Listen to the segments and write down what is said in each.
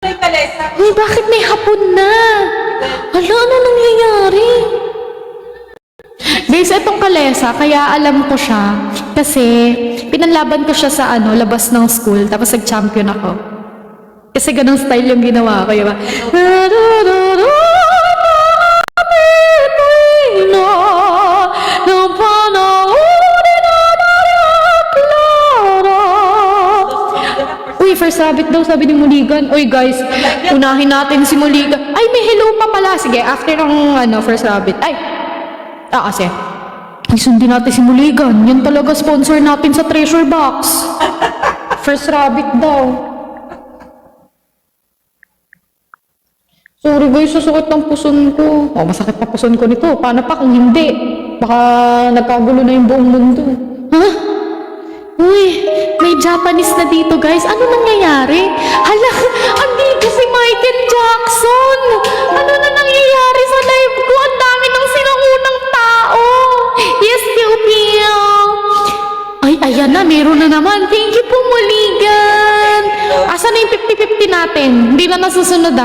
Uy, bakit may hapon na? Hala, ano nangyayari? Guys, itong kalesa, kaya alam ko siya. Kasi, pinanlaban ko siya sa labas ng school, tapos nag-champion ako. Kasi ganong style yung ginawa ko, diba? Uy, first rabbit daw, sabi ni Muligan. Uy guys, unahin natin si Muligan. Ay, may hello pa pala. Sige, after ng first rabbit. Ay, kasi. Ay, sundin natin si Muligan. Yan talaga sponsor natin sa treasure box. First rabbit daw. Sorry guys, sasakit ng puson ko. Oh, masakit pa puson ko nito. Paano pa kung hindi? Baka nagkagulo na yung buong mundo. Huh? Uy, may Japanese na dito guys. Ano nangyayari? Hala, andito si Michael Jackson. Ano na nangyayari sa live ko? Ang dami ng sinaunang tao. Yes, Pilpil. Ay, ayan na. Meron na naman. Thank you po, Muligan. Asan na yung 50-50 natin? Hindi na nasusunod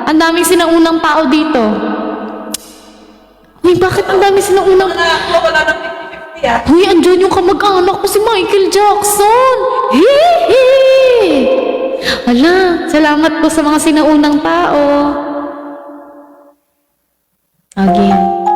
Ang daming sinaunang tao dito. Uy, bakit ang daming sinaunang... Wala nang 50-50 Uy, andyan yung kamag-anak ko si Michael Jackson. Hee! Hala, salamat po sa mga sinaunang tao. Again.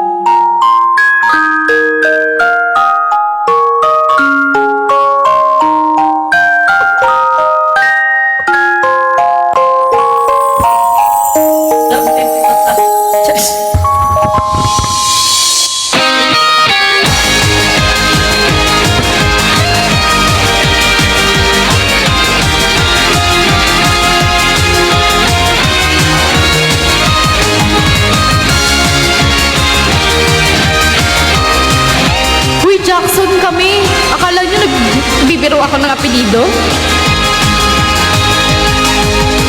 Jackson kami. Akala nyo nagbibiro ako ng apelido?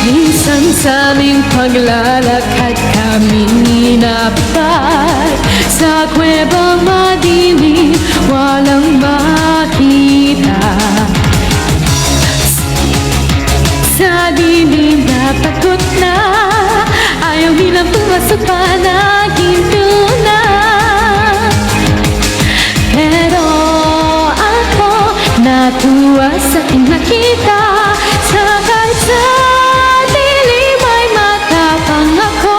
Minsan sa aming paglalakad kami napat sa kuwebang madilim, walang makita. Sa dilim na takot na, ayaw nilang pumasok pa naginto na. Pero ako natuwa sa aking nakita, sa kahit sa dilim ay matapang ako.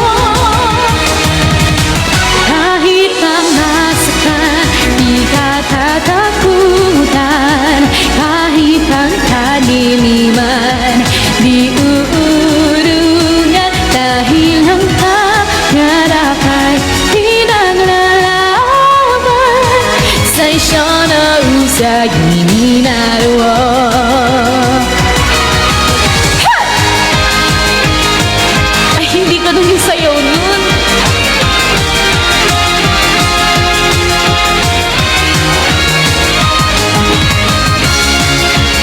Kahit ang nasaktan, di ka tatakutan. Kahit ang kaliliman, di uurungan. Dahil ang pangarap ay pinaglalaban sa isang nausag nininaroon. Ay, hindi ko nung yung sayaw nun.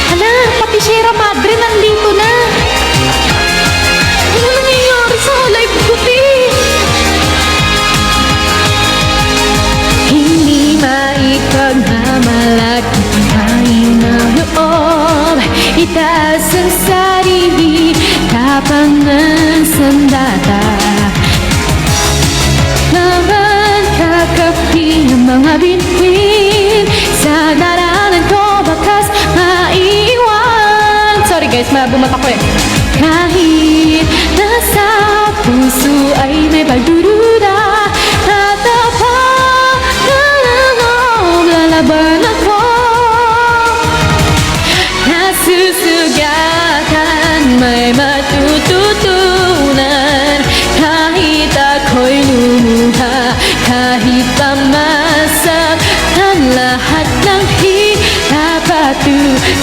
Hala, pati Sierra Madre nandito na. Ano nangyayari sa live ko, Hindi maipagmamalaki pagkain ng loob. Itaas ang sarili, tapang ng sandata. Naman kakapi ang mga bituin, sa daranan ko bakas maiwan. Sorry guys, bumata ko Kahit nasa puso ay may pagduruda, lalaban ako. Nasusugatan, may matututunan. Kahit ako'y lumuha, kahit pamasaktan, lahat ng hirap at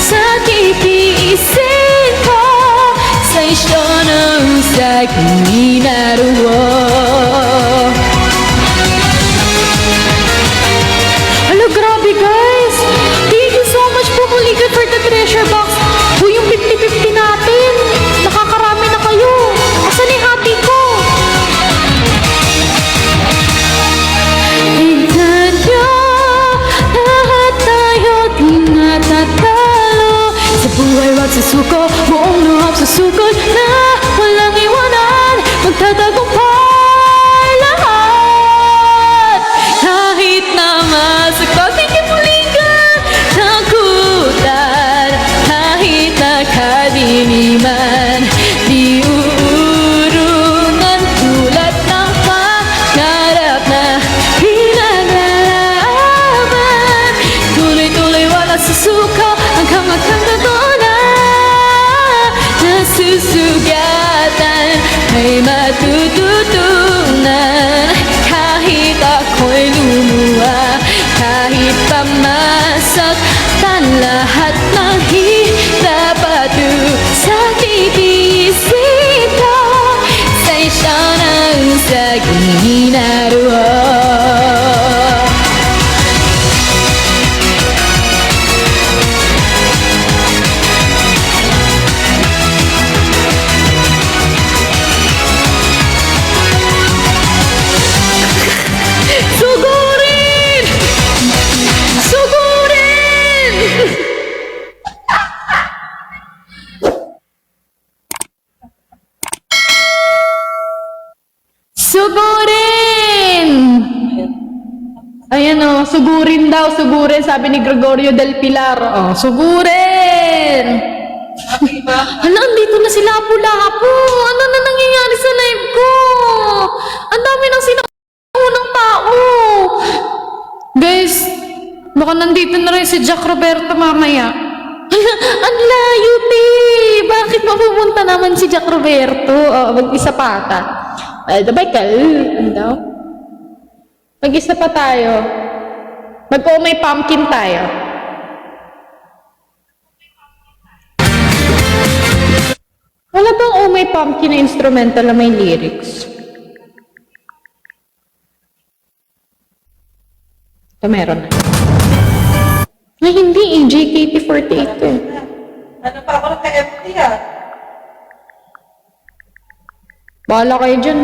sa titiisin ko. Sa isyo ng usag ninaroon. Hello, grabe guys! Thank you so much po, Muligan, for the treasure box. Uy, yung 50-50 natin. Nakakarami na kayo. Asan yung hati ko? Tignan nyo, lahat tayo di natatalo. Sa buhay wag susuko, buong luhap susugod na walang May matututunan kahit ako'y lumuha, kahit pamasaktan lahat ng hirap at sakit ito sa isang saging naroon. Sugurin! Sugurin! Sugurin! Ayan o, sugurin daw, sugurin, sabi ni Gregorio del Pilar. O, sugurin! Diba? Hala, andito na si Lapu-Lapu. Ano na nangyayari sa live ko? Ang dami nang sinaunang tao. Guys, baka nandito na rin si Jack Roberto mamaya. Hala, ang layo, te. Bakit mapupunta naman si Jack Roberto? Mag-isa pa ata. Dabay ka. Ano daw? Mag-isa pa tayo. Mag-may pumpkin tayo. Wala bang may pumpkin na instrumental na may lyrics? Ito meron na. Ay, hindi eh. JKT48 eh. Ano pa ako naka-FT ah? Bahala kayo dyan.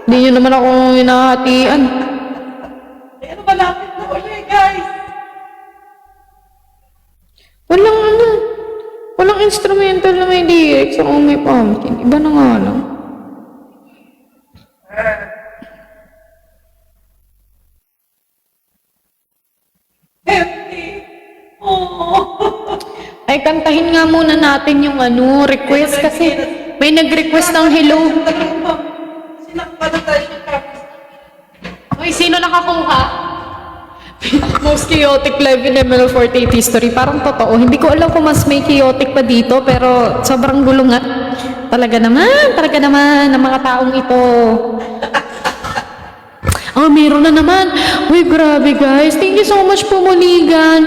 Hindi nyo naman ako hinahatian. Eh, ano ba lapit na ulit, guys? Walang instrumental na may lyrics sa may pumpkin. Iba na nga lang. FT. Oh. Ay, kantahin nga muna natin yung request kasi may nag-request ng hello. Sinakpa na tayo siya tapos. Uy, sino nakakuha? Most chaotic live in ML48 history. Parang totoo. Hindi ko alam kung mas may chaotic pa dito, pero sobrang gulo nga. Talaga naman ang mga taong ito. Meron na naman. Uy, grabe guys. Thank you so much po, Muligan.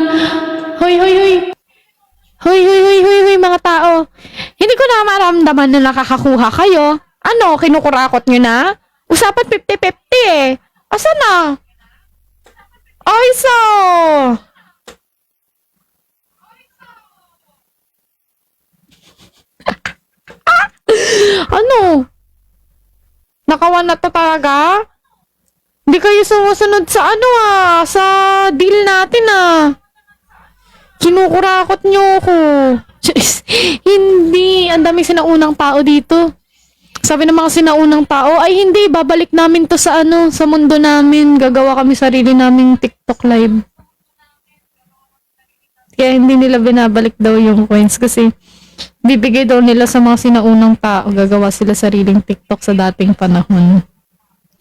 Hoy, mga tao. Hindi ko na maramdaman na nakakakuha kayo. Ano, kinukurakot nyo na? Usapan 50-50 eh. Asa na? Ay, so! Ano? Nakawan na to talaga? Hindi kayo sumusunod sa sa deal natin Kinukurakot nyo ako. Hindi. Ang daming sinaunang tao dito. Sabi ng mga sinaunang tao, ay hindi, babalik namin to sa sa mundo namin. Gagawa kami sarili naming TikTok live. Kaya hindi nila binabalik daw yung coins kasi bibigay daw nila sa mga sinaunang tao. Gagawa sila sariling TikTok sa dating panahon.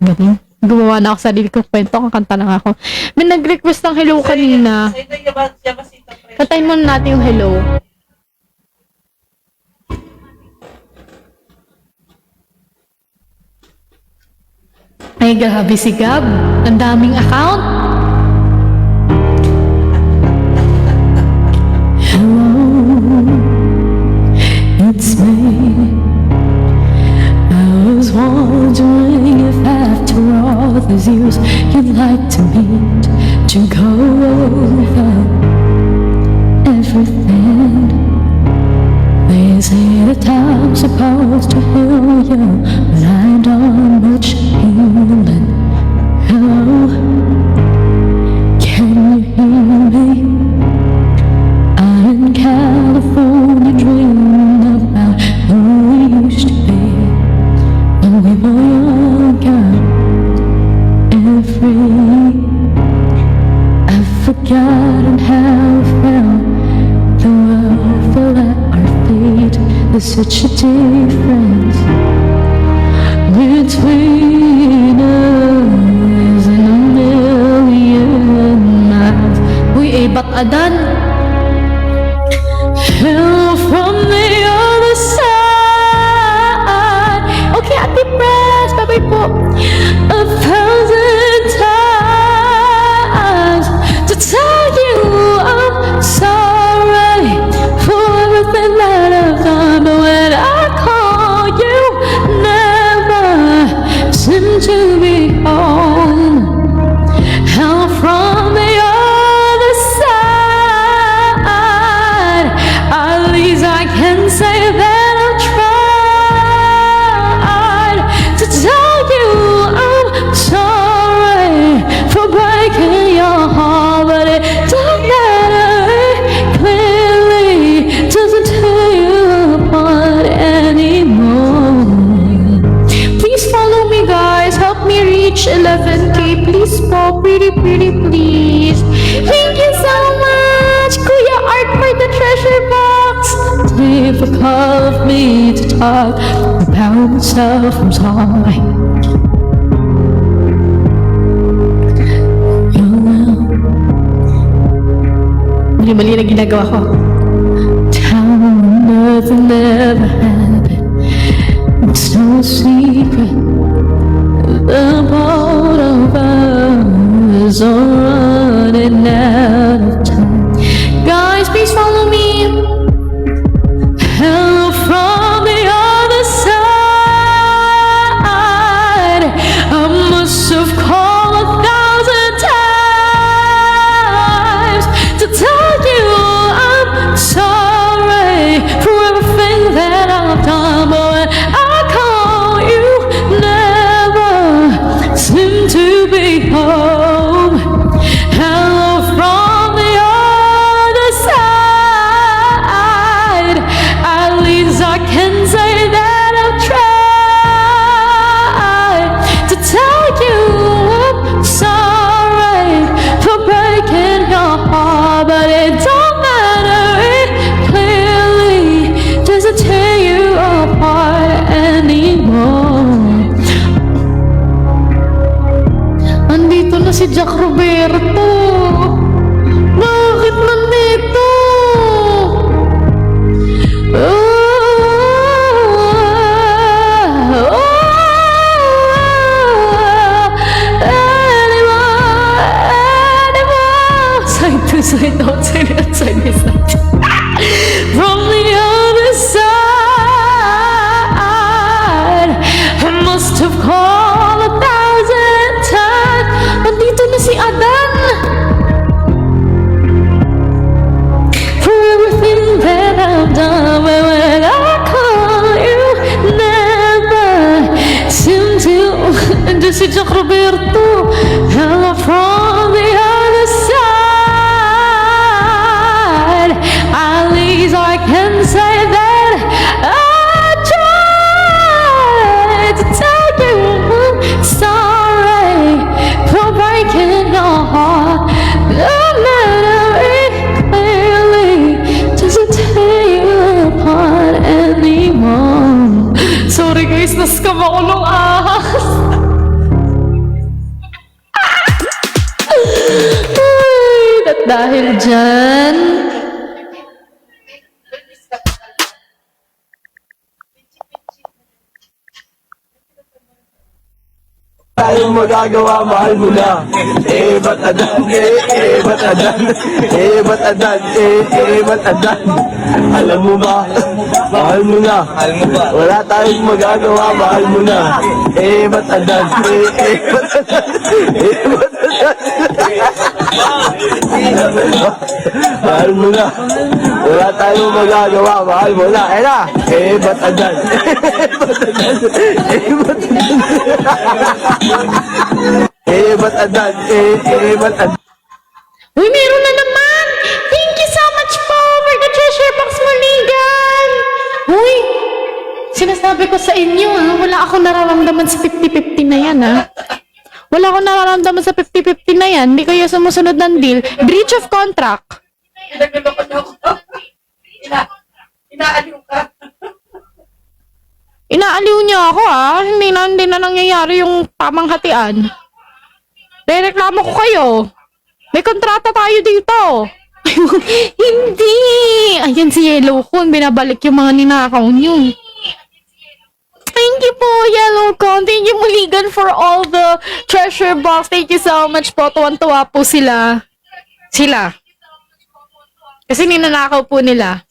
Ganun. Gumawa na ako sarili kong kwento, kakanta lang ako. May nag-request ng hello kanina. Kantahin muna natin yung hello. Ay, grabe si Gab. Ang daming account. Hello, it's me. I was wondering if after all these years you'd like to meet to go over everything. They say that I'm supposed to heal you, but I don't much healing. Hello, can you hear me? I'm in California dreaming about who we used to be when we were younger and free. I've forgotten how it felt. The world fell at our feet. There's such a difference between us and a million miles. Uy, ba't adan? Hello from the other side. po, pretty please. Thank you so much, Kuya Art, for the treasure box. Difficult of me to talk about myself, I'm sorry. Mali na ginagawa ko. Tell me nothing ever happened. It's no secret. The both of us are running out of time. Guys, please follow me. Hello from the other side. I must have called 1,000 times to tell you I'm sorry for everything that I've done, but when I call you, never seem to be home. Hello from the other side. At least I can say that I've tried to tell you I'm sorry for breaking your heart, but it don't matter, it clearly doesn't tear you apart anymore. Andito na si Jack Roberto. Bakit nandito? Side to side, outside and side by side. From the other side, I must have called 1,000 times. Nandito na si Adan. For everything that I've done, but when I call you, never seem to. Andun si Jack Roberto. Hello from the other side. At least I can say that I tried to tell you I'm sorry for breaking your heart. No matter it clearly doesn't tear you apart anymore. Sorry guys, naskam ako nung ahas. Ay, at dahil dyan, Tayong magagawa, mahal mo na. Ba't adan, ba't adan, ba't adan, ba't adan. Alam mo ba, mahal mo na. Wala tayong magagawa, mahal mo na. Ba't adan, ba't adan, ba't adan. Mahal mo na. Wala tayong magagawa, mahal mo na. Ayun na, ba't adan, ba't adan, ba't adan. Ba't adan, ba't adan. uy, meron na naman! Thank you so much po for the treasure box, Maligan! Uy, sinasabi ko sa inyo wala akong nararamdaman sa 50-50 na yan Wala akong nararamdaman sa 50-50 na yan. Hindi kayo sumusunod ng deal. Breach of contract. Pinagulo ko na ako. Inaaliw ka. Inaaliw niyo ako Hindi na nangyayari yung tamang hatian. Rereklamo ko kayo. May kontrata tayo dito. Hindi. Ayan si Yellow Cone. Binabalik yung mga ninakaw niyo. Thank you po, Yellow Cone. Thank you, Muligan, for all the treasure box. Thank you so much po. Tuwan-tuwa po sila. Kasi ninanakaw po nila.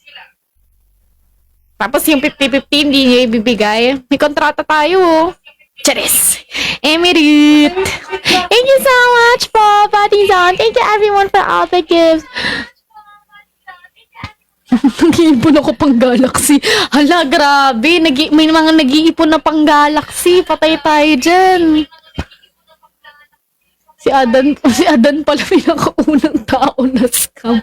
Tapos yung 50-50 hindi niya ibibigay. May kontrata tayo. Charis! Emerit! Thank you so much po, Patizan. Thank you everyone for all the gifts. Nag-iipon ako pang Galaxy. Hala, grabe. May mga nag-iipon na pang Galaxy. Patay tayo dyan. Si Adan pala pinakaunang tao na scam.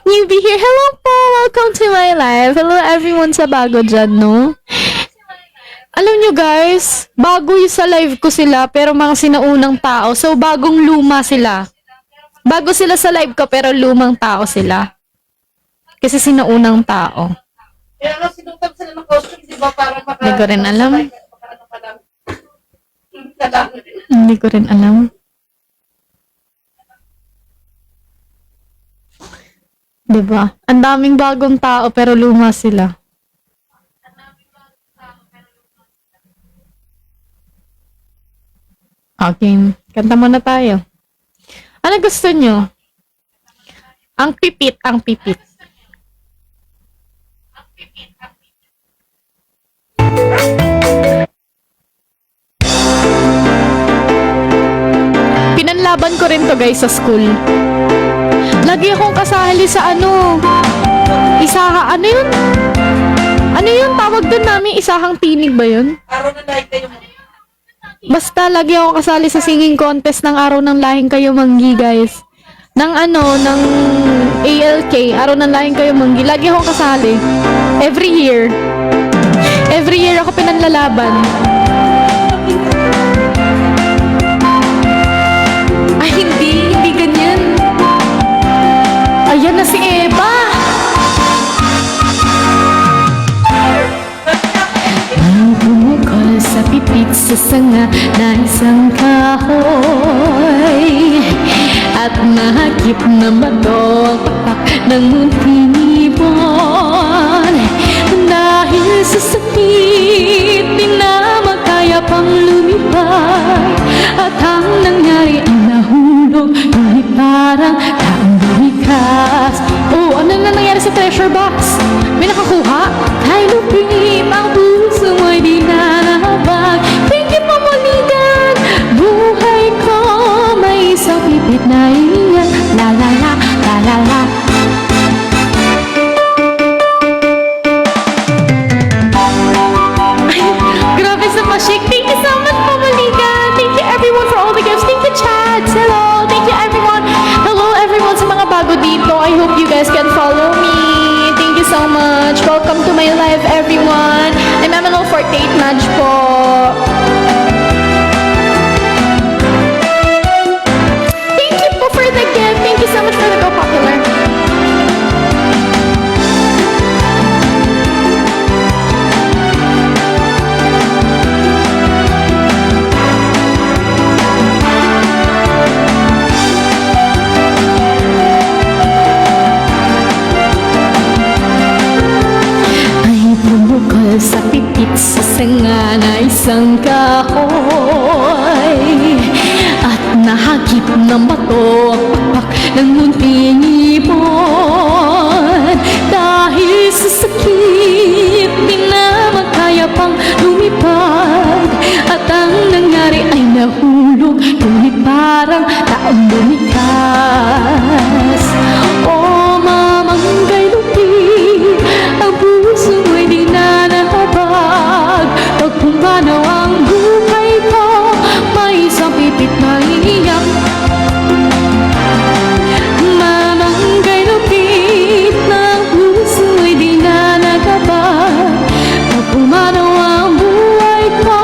Newbie here. Hello po. Welcome to my live. Hello everyone sa bago dyan, no? Alam nyo guys, bago yung sa live ko sila, pero mga sinaunang tao. So, bagong luma sila. Bago sila sa live ko, pero lumang tao sila. Kasi sinaunang tao. Kaya nga sinutag sila ng costume, di ba? Para maka... Hindi ko rin alam. Ano pa lang. Hindi ko rin alam. Diba? Ang daming bagong tao, pero luma sila. Okay, kanta muna tayo. Ano gusto nyo? Ang pipit, ang pipit. Pinanlaban ko rin to guys sa school. Lagi akong kasali sa isaha, ano yun? Ano yun? Tawag dun namin, isahang tinig ba yun? Araw na like kayo mo. Basta lagi ako kasali sa singing contest ng Araw ng Lahing Kayo Manggi, guys. Ng ALK, Araw ng Lahing Kayo Manggi. Lagi ako kasali. Every year. Every year ako pinanlalaban. Ay, hindi ganyan. Ayan na si Eva. Ang bumukol sa pipit sa sanga na isang kahoy at nahagip na bato ang patak ng munting ibon. Dahil sa sakit, di na makaya pang lumipad at ang nangyari ay nahulog, ngunit parang taong bumikas. Oh, ano na nangyari sa treasure box? May nakakuha? Ay, lupit ang puso mo'y di nanabag. Hindi mo muligan, buhay ko may isang pipit na iyan. La la la, la la la. Grabe sa pa-shake. Thank you so much, Mamaligan. Thank you everyone for all the gifts. Thank you, Chad. Hello. Thank you everyone. Hello everyone sa mga bago dito. I hope you guys can follow me. Thank you so much. Welcome to my live, everyone. I'm Emmanuel Fortate Madge po. Thank you po for the gift. Thank you so much for the Go Popular. Sa pipit sa sanga na isang kahoy at nahagip ng bato ang papak ng munting ibon. Dahil sa sakit, di na makaya pang lumipad at ang nangyari ay nahulog, ngunit parang taong lumikas. Oh, mamanggay lupit, ang puso mo'y di na nakabag. Pag pumanaw ang buhay ko, may isang pipit na iiyak. Mamanggay lupit, ng puso mo'y di na nakabag. Pag pumanaw ang buhay ko,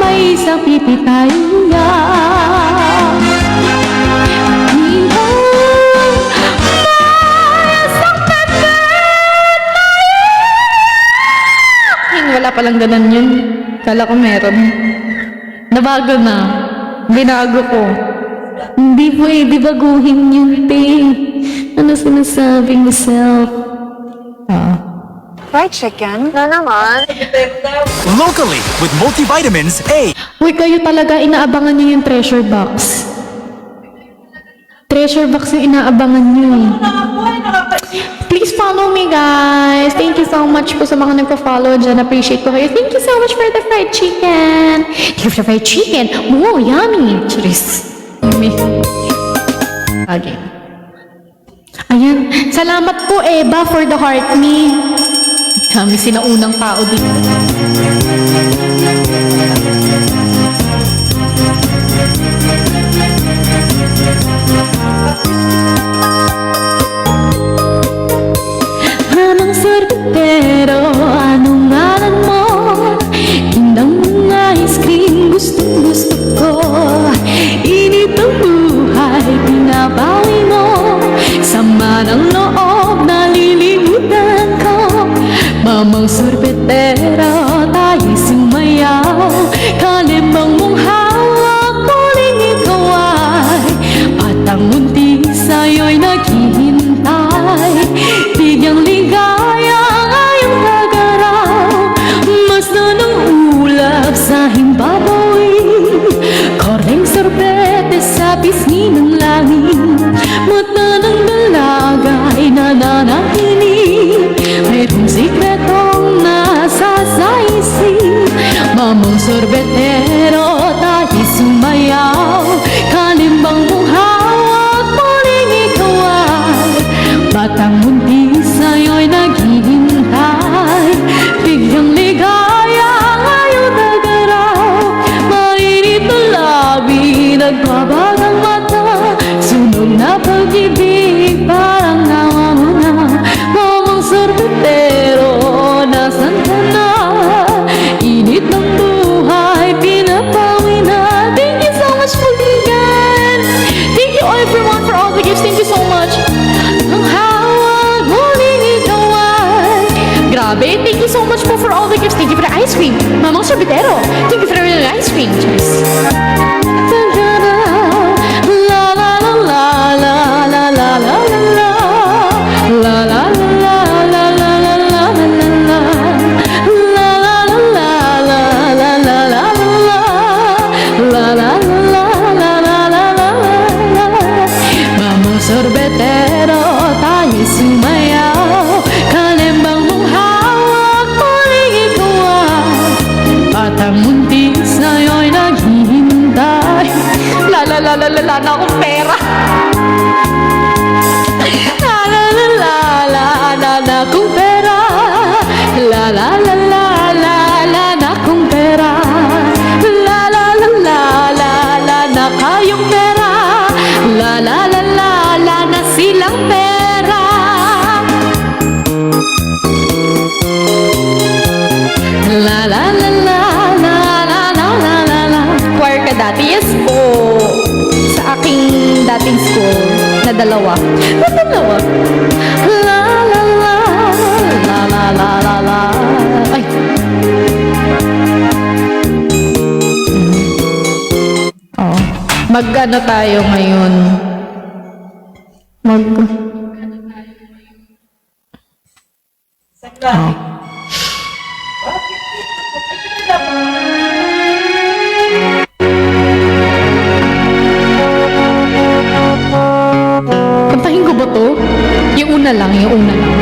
may isang pipit na iiyak. Wala palang ganun yun. Kala ko meron. Nabago na. Binago ko. Hindi pwede baguhin yun, te. Ano sinasabing self? Fried chicken? Na naman. Locally with multivitamins A. Uy, kayo talaga inaabangan nyo yung treasure box. Treasure box yung inaabangan nyo. Please follow me, guys. Thank you so much po sa mga nagpa-follow dyan. Appreciate ko kayo. Thank you so much for the fried chicken. Thank you for the fried chicken. Wow, yummy. Charis. Yummy. Okay. Ayan. Salamat po, Eva, for the heart me. Kami sinaunang tao dito. Anong sorbetero, anong ngalan mo? Tindang sorbetero, tayo'y sumayaw. Kalimbang mong hawak, muling ikaw ay patang munti sa'yo'y naghihintay. Bigyang ligaya ang iyong nagaraw, mas ng ulap sa himbabawin. Koreng sorbete sa pisngi ng langit, mata ng dalaga ay nananahinig. Mayroong sikretong nasa isip. Mamang sorbetero, tayo'y sumayaw. Kalimbang mong hawak, muling ikaw ay batang munti sa'yo'y naghihintay. Bigyang ligaya ang iyong nagaraw, mainit na labi, nagbabagang mata. Sunog na pag-ibig, parang nawa mo na. Mamang sorbetero, nasan ka na? Init ng buhay, pinapawi na. Thank you so much, Puligan. Thank you everyone for all the gifts. Thank you so much. Ang hawag, muling ikaw ay grabe. Thank you so much po for all the gifts. Thank you for the ice cream, Mamang sorbetero. Thank you for the ice cream. Cheers. La la la la la la la la la la la la sorbetero, tayo'y sumayaw. Kalimbang mong hawak, muling ikaw ay batang munti sa'yo'y naghihintay. La la la la la la na akong pera. La la la la la la na akong pera. La la la la la la na akong pera. La la la la la la na kayong pera. La la la la la na silang pera. La la la la la la la la la la. Choir ka dati? Yes po. Sa aking dating school na dalawa. Na dalawa. La la la la la la la la. Ay. Oh. Mag-ano tayo ngayon? Sagla. Kantahin ko ba to? Yung una lang, yung una lang.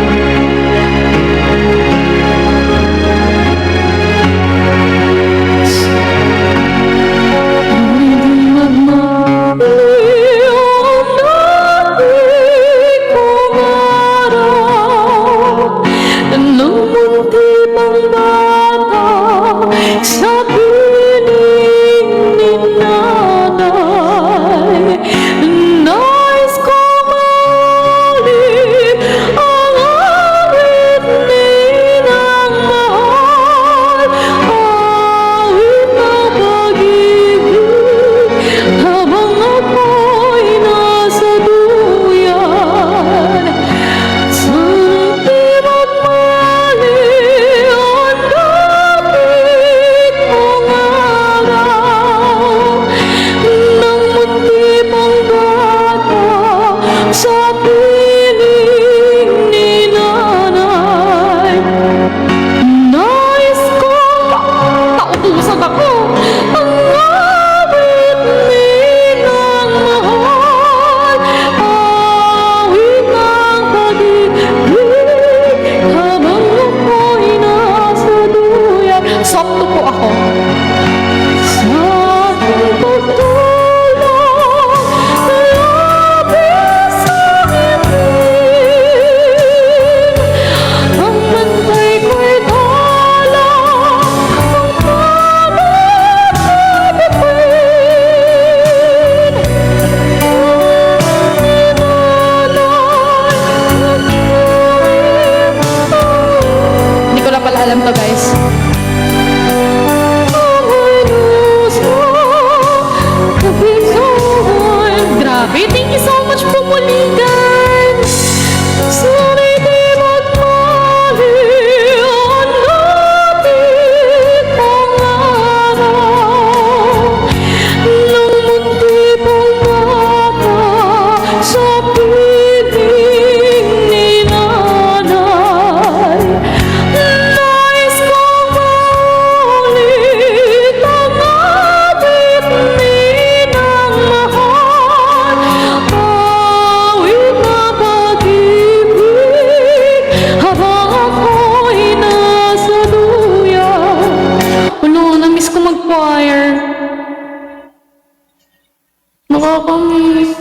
Sa piling ni nanay, nais ko mahalin ang awit ni ng mahal. Awit na pag-ibig habang ako'y nasa duyan. Sana'y di magmali ang dapit mong araw ng munti mong bata sa piling ni nanay. Nais ko pautusan ako ang awit ni ng mahal. Awit ng pag-ibig habang ako'y nasa duyan. Sakto po ako. Sa aking pagtulong, labis sa ngipin, ang bantay ko'y tala, ang pamit sa bituin. Hindi ko na pala alam to, guys. Grabe, thank you so much po, Puligan. Sana'y di magmali ang Nakakamiss.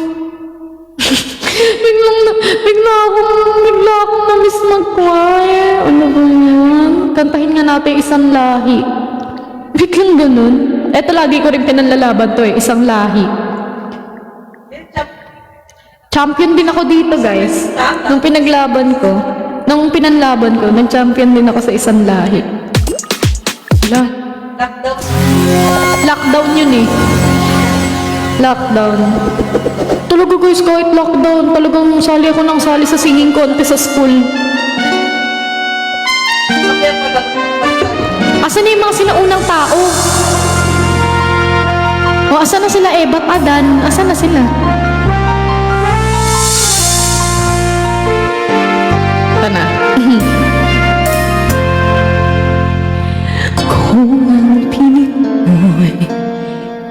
bigla akong na-miss mag-choir. Ano ba yan? Kantahin nga natin isang lahi. Biglang ganun. Eto, lagi ko rin pinanlalaban to eh, isang lahi. Champion din ako dito, guys. Nung pinanlaban ko, nag-champion din ako sa isang lahi. Wala. Lockdown yun eh. Lockdown. Talaga guys, kahit lockdown, talagang sali ako ng sali sa singing contest sa school. Asan na yung mga sinaunang tao? O, asan na sila Ebat Adan? Asan na sila? Ito na. Kung ang pinig mo'y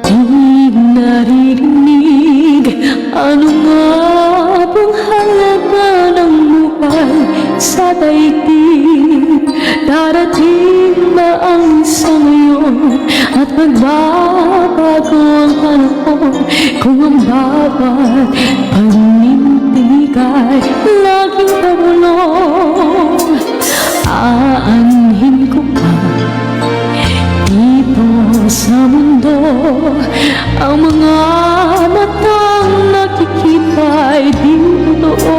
di naririnig, ano nga bang halaga ng buhay sa daigdig? Darating ba ang isang ngayon at magbabago ang panahon kung ang bawat panindig ay laging tumulong? Aanhin ko pa dito sa mundo ang mga matang nakikita ay di totoo.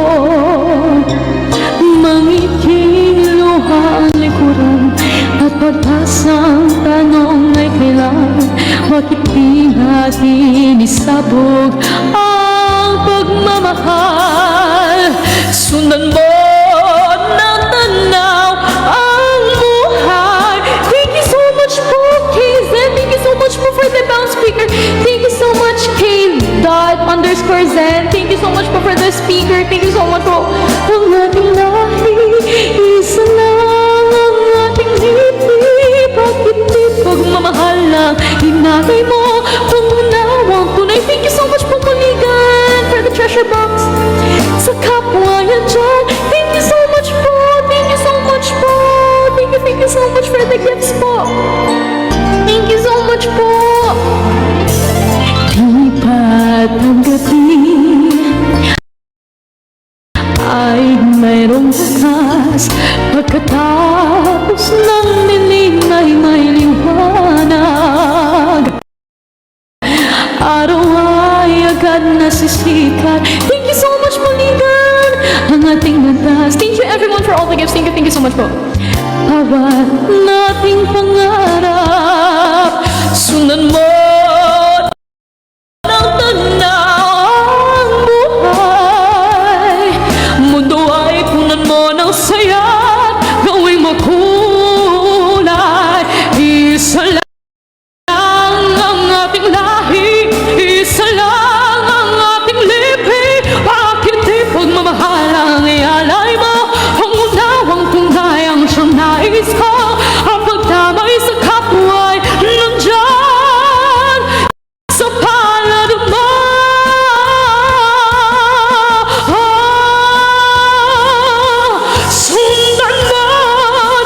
Mangiting luha ang likuran at pagkasang tanong ay kailan, bakit di natin isabog ang pagmamahal? Sundan mo ng tanaw ang buhay. Thank you so much po, KZ. Thank you so much po for the bounce speaker. Thank you so much, K._Zen. Thank you so much po for the speaker. Thank you so much po. Ang ating lahi, isa lang ang ating lipi. Bakit di pagmamahal lang hinagay mo? Pangunawang tunay. Thank you so much po, Kuligan, for the treasure box. Sa kapwa yan dyan, thank you so much po. Thank you so much po. Thank you so much for the gifts po. Thank you so much po. Lipat ang gabi ay mayroong bukas. Pagkatapos ng dilim ay may liwanag. Araw ay agad nasisikat. Thank you so much, Puligan, ang ating landas. Thank you everyone for all the gifts. Thank you so much po. Bawat nating pangarap, sundan mo ng tanaw ang buhay. Mundo ay punan mo ng saya, gawing makulay. Isa lang ang ating lahi, isa lang ang ating lipi. Bakit di pagmamahal ang ialay mo? Ang unawang tunay ang siyang nais ko. Ang pagdamay sa kapwa ay nandyan sa palad mo. Sundan mo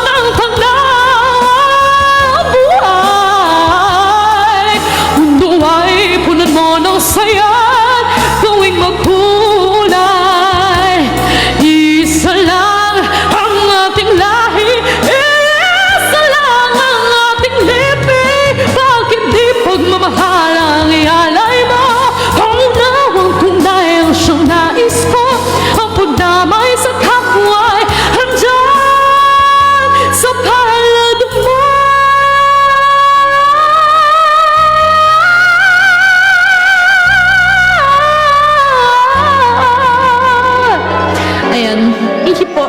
ng tanaw buhay. Mundo ay punan mo ng saya, gawing magkulay. Isa lang ang ating lahi, isa lang ang ating lipi. Bakit di pagmamahal ang ialay mo? Ang unawang tunay ang siyang nais ko. Ang pagdamay sa kapwa ay handyan sa palad mo. Ayan. Thank you po.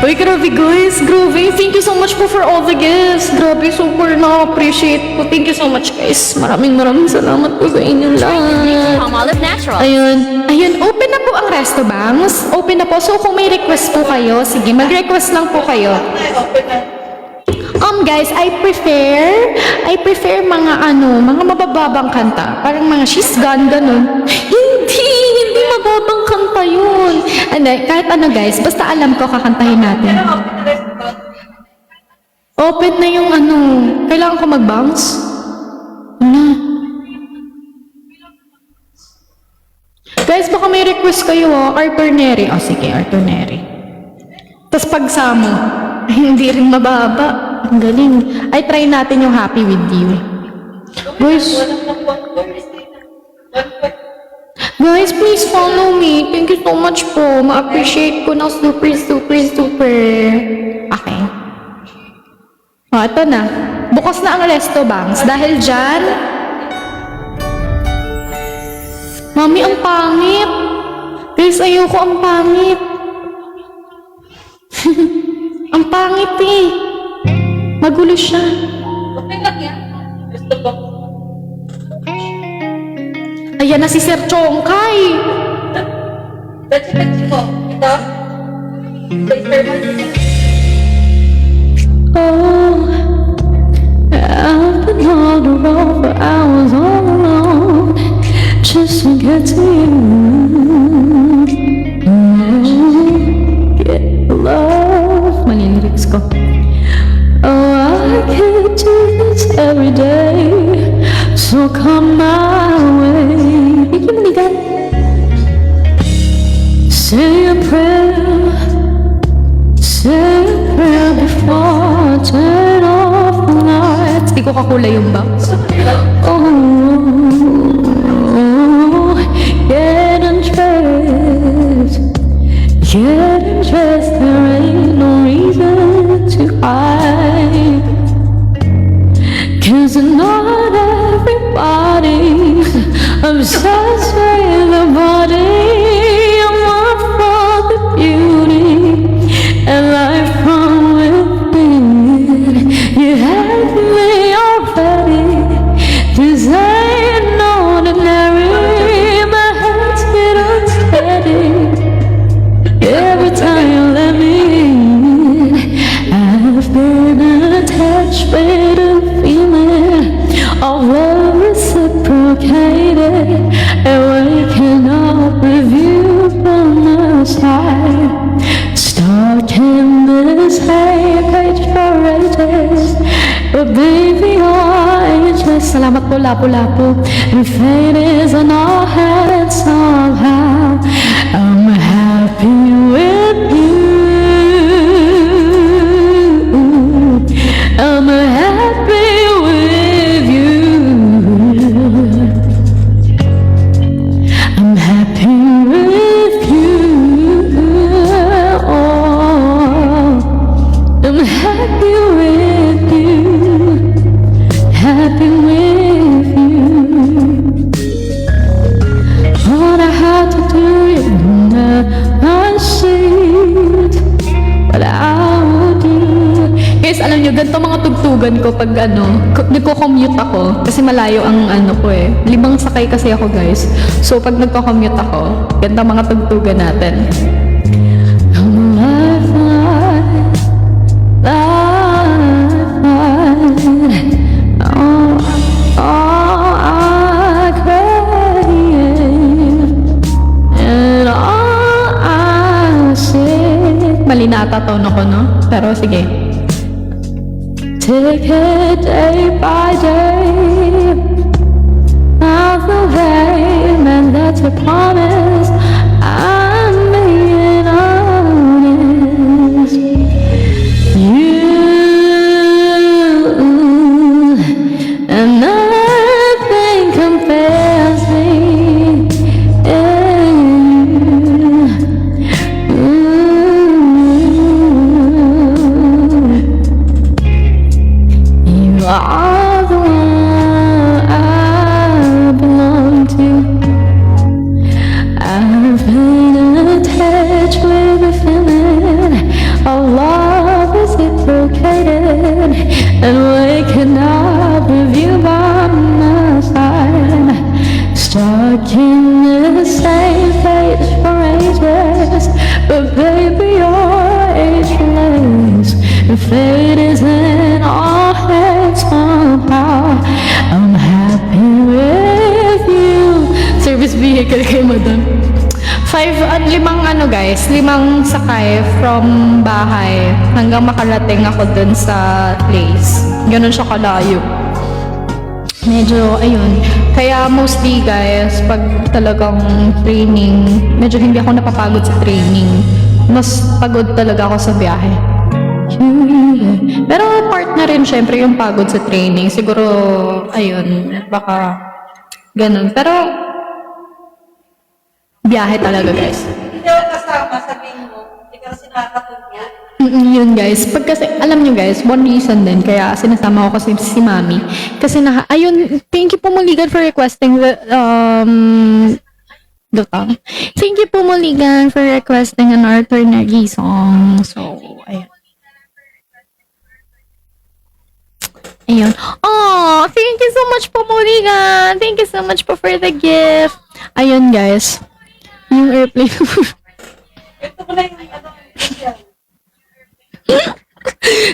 Uy, grabe guys. Grabe. Thank you so much po for all the gifts. Grabe, super na-appreciate po. Thank you so much guys. Maraming salamat po sa inyo lahat. Palmolive Natural. Ayun. Ayun, open na po ang resto banks. Open na po. So kung may request po kayo, sige, mag-request lang po kayo. Open na. Guys, I prefer mga mga mabababang kanta. Parang mga she's gone, ganun. Hindi mababang kanta yun. Kahit ano guys, basta alam ko kakantahin natin. Pero open na restaurant. Open na yung kailangan ko mag-bounce? Ano? Guys, baka may request kayo, Arthur Neri. Sige, Arthur Neri. Tapos pagsamo, hindi rin mababa. Ang galing. Ay, try natin yung happy with you. Guys, please follow me. Thank you so much po. Ma-appreciate ko ng super. Okay. Ito na. Bukas na ang resto banks. Dahil dyan, Mami, ang pangit. Guys, ayoko ang pangit. Ang pangit eh. Magulo siya. Okay lang yan. Gusto ko. Ayan na si Sir Chongkay. Tachi mo. Ito. Sir Martin. Oh, I've been on the road for hours all alone just to get to you. Get love. Mali lyrics ko. Oh, I can't do this every day, so come my way. Bigyan manigan. Say a prayer. Say a prayer before I turn off the lights. Di ko kakulay yung box. Oh, get undressed. Get undressed. There ain't no reason to hide. 'Cause not everybody's obsessed with the body. I'm up for the beauty and life from within. You have me already. This ain't ordinary. My hands get unsteady every time you let me in. I've been attached with a feeling of love reciprocated, and waking up with you from the side. Stuck in this same page for ages, but baby you're ageless. Salamat po, lapu-lapu. And fate is on our heads somehow. I'm happy with you. I'm happy with you. I'm happy with you. Oh, I'm happy with you. Happy with you. All I had to do is never see what I would do. Guys, alam nyo, ganito mga tugtugan ko pag nagko-commute ako. Kasi malayo ang ko eh. 5 sakay kasi ako, guys. So, pag nagko-commute ako, ganito mga tugtugan natin. I crave, and all I see. Mali na ata tono ko, no? Pero sige. Take it day by day, out the way, and that's a promise I'm making honest. You and nothing compares me. You are the one I belong to. I've been attached with a feeling of love reciprocated, and waking up with you by my side. Stuck in the same place for ages, but baby you're ageless. And fate is in our heads somehow. I'm happy with you. Service vehicle kay madam. 5 guys, 5 sakay from bahay hanggang makarating ako dun sa place. Ganun siya kalayo. medyo, ayun. Kaya mostly guys, pag talagang training, medyo hindi ako napapagod sa training. Mas pagod talaga ako sa biyahe. Pero part na rin syempre yung pagod sa training. Siguro, ayun, baka ganun. Pero, biyahe talaga guys. Hindi ako kasama, sabihin mo, hindi ka kasi nakakatulog. Yun guys, pag kasi, alam nyo guys, one reason din, kaya sinasama ko kasi si Mami. Kasi ayun, thank you po Muligan for requesting the, Dutang. Thank you po Muligan for requesting an Arthur Nagy song. So, ayun. Ayun. Oh, thank you so much po Muligan. Thank you so much po for the gift. Ayun guys. Yung airplane. Ito ko na yung ano, yan.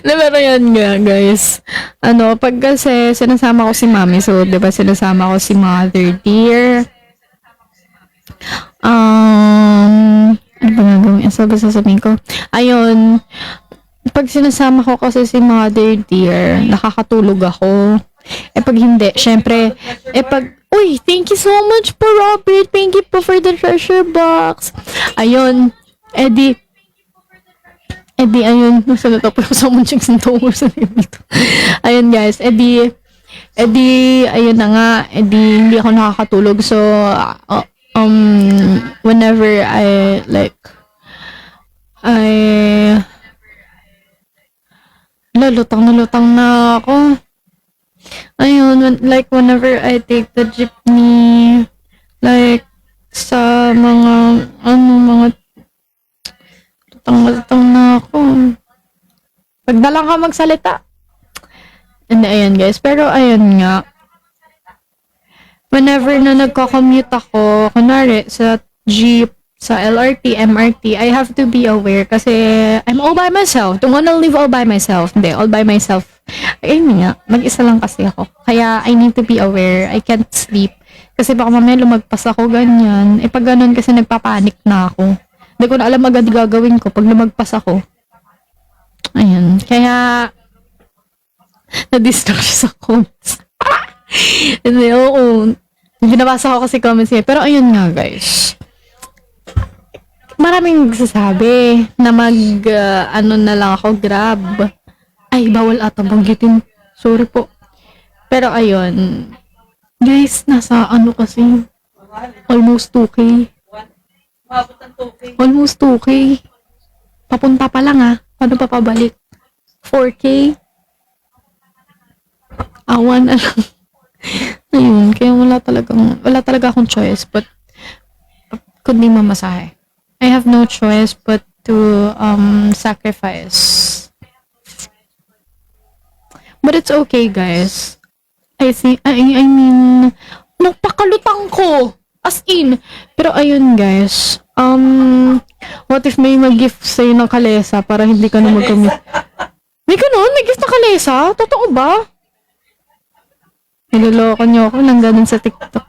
Pero yan nga, guys. Ano, pag kasi sinasama ko si Mami, so, di ba, sinasama ko si Mother Dear. Ano ba gagawin? Ano ba sasabihin ko? Ayun, pag sinasama ko kasi si Mother Dear, nakakatulog ako. Eh, pag hindi, syempre, uy, thank you so much po, Robert. Thank you po for the treasure box. Ayun, ayun, nasa natapos ako sa munching sintower sa nito. Ayun guys, ayun na nga, hindi ako nakakatulog. So, whenever nalutang na ako. Ayun, whenever I take the jeepney, sa mga Lutang na ako. Pag na lang ka magsalita. And ayan guys. Pero ayun nga. Whenever na nagko-commute ako, kunwari sa jeep, sa LRT, MRT, I have to be aware kasi I'm all by myself. Don't wanna live all by myself. Hindi, all by myself. Ayun nga. Mag-isa lang kasi ako. Kaya I need to be aware. I can't sleep. Kasi baka mamaya lumagpas ako ganyan. Eh pag ganun kasi nagpapanik na ako. Hindi ko na alam agad gagawin ko pag lumagpas ako. Ayan. Kaya, na-distract siya sa comments. Hindi, oo. Binabasa ko kasi comments niya. Pero ayun nga, guys. Maraming nagsasabi na na lang ako, Grab. Ay, bawal ata banggitin. Sorry po. Pero ayun. Guys, nasa kasi. Almost 2K. Mabot ng tubig. Almost 2K. Papunta pa lang Paano pa pabalik? 4K? Awan na lang. Ayun, kaya wala talaga akong choice but kundi mamasahe. I have no choice but to sacrifice. But it's okay, guys. I mean, napakalutang ko. As in. Pero ayun guys. What if may mag-gift sa'yo ng kalesa para hindi ka na mag-commute? May ganun? May gift na kalesa? Totoo ba? Niloloko niyo ako ng ganun sa TikTok.